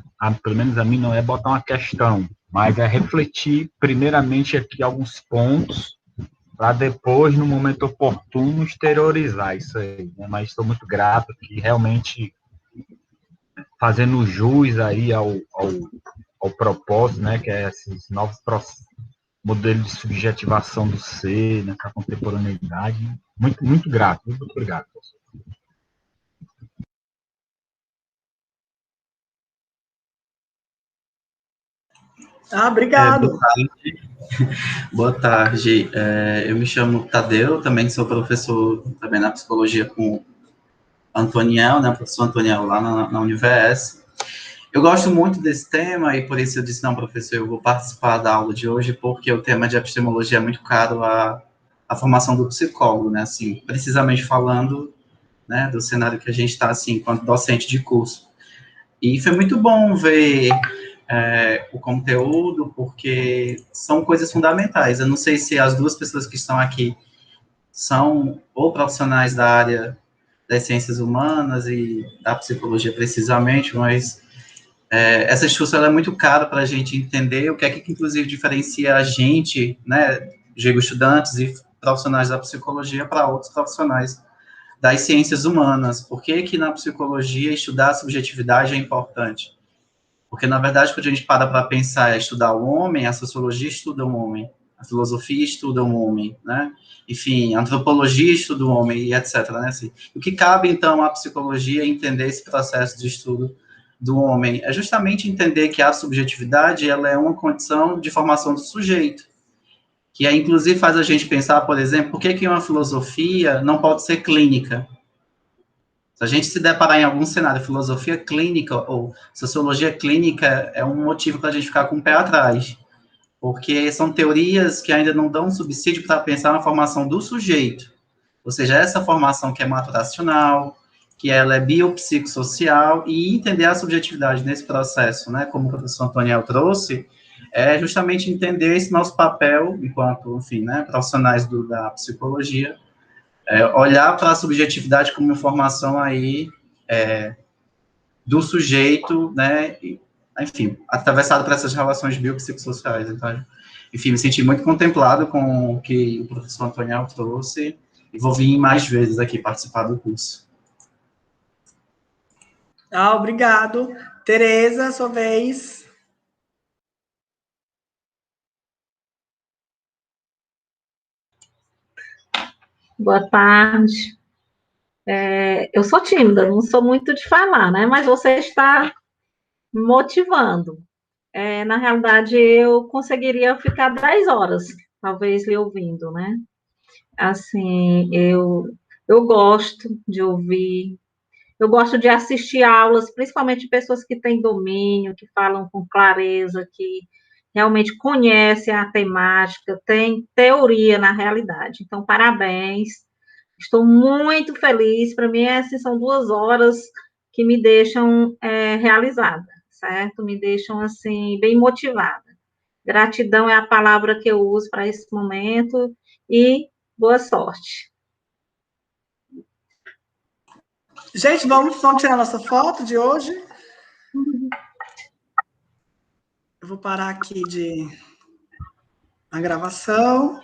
pelo menos a mim, não é botar uma questão, mas é refletir primeiramente aqui alguns pontos, para depois, no momento oportuno, exteriorizar isso aí. Né? Mas estou muito grato que realmente fazendo jus aí ao propósito, né, que é esses novos modelos de subjetivação do ser, né, para a contemporaneidade. Muito, muito grato, muito obrigado, professor. Obrigado. Boa tarde. Boa tarde. Eu me chamo Tadeu, também sou professor também na psicologia com Antoniel, né, professor Antoniel lá na Univers. Eu gosto muito desse tema e por isso eu disse, não, professor, eu vou participar da aula de hoje porque o tema de epistemologia é muito caro à formação do psicólogo, né, assim, precisamente falando, né, do cenário que a gente está, assim, enquanto docente de curso. E foi muito bom ver o conteúdo, porque são coisas fundamentais. Eu não sei se as duas pessoas que estão aqui são ou profissionais da área das ciências humanas e da psicologia precisamente, mas essa discussão é muito cara para a gente entender o que é que, inclusive, diferencia a gente, né, digo, estudantes e profissionais da psicologia para outros profissionais das ciências humanas. Por que que na psicologia estudar a subjetividade é importante? Porque, na verdade, quando a gente para pensar e estudar o homem, a sociologia estuda o homem, a filosofia estuda o homem, né? Enfim, a antropologia estuda o homem, e etc. Né? Assim, o que cabe, então, à psicologia entender esse processo de estudo do homem é justamente entender que a subjetividade ela é uma condição de formação do sujeito, que é, inclusive faz a gente pensar, por exemplo, por que uma filosofia não pode ser clínica? Se a gente se deparar em algum cenário, filosofia clínica ou sociologia clínica é um motivo para a gente ficar com o pé atrás, porque são teorias que ainda não dão subsídio para pensar na formação do sujeito, ou seja, essa formação que é maturacional, que ela é biopsicossocial, e entender a subjetividade nesse processo, né, como o professor Antoniel trouxe, é justamente entender esse nosso papel, enquanto, enfim, né, profissionais da psicologia, olhar para a subjetividade como informação aí do sujeito, né, enfim, atravessado por essas relações biopsicossociais. Então, enfim, me senti muito contemplado com o que o professor Antoniel trouxe, e vou vir mais vezes aqui participar do curso. Obrigado. Tereza, sua vez. Boa tarde. Eu sou tímida, não sou muito de falar, né? Mas você está motivando. Na realidade, eu conseguiria ficar 10 horas, talvez, lhe ouvindo, né? Assim, eu gosto de ouvir, eu gosto de assistir aulas, principalmente de pessoas que têm domínio, que falam com clareza, que realmente conhecem a temática, têm teoria na realidade. Então, parabéns. Estou muito feliz. Para mim, essas são 2 horas que me deixam realizada, certo? Me deixam, assim, bem motivada. Gratidão é a palavra que eu uso para esse momento e boa sorte. Gente, vamos tirar nossa foto de hoje? Eu vou parar aqui a gravação.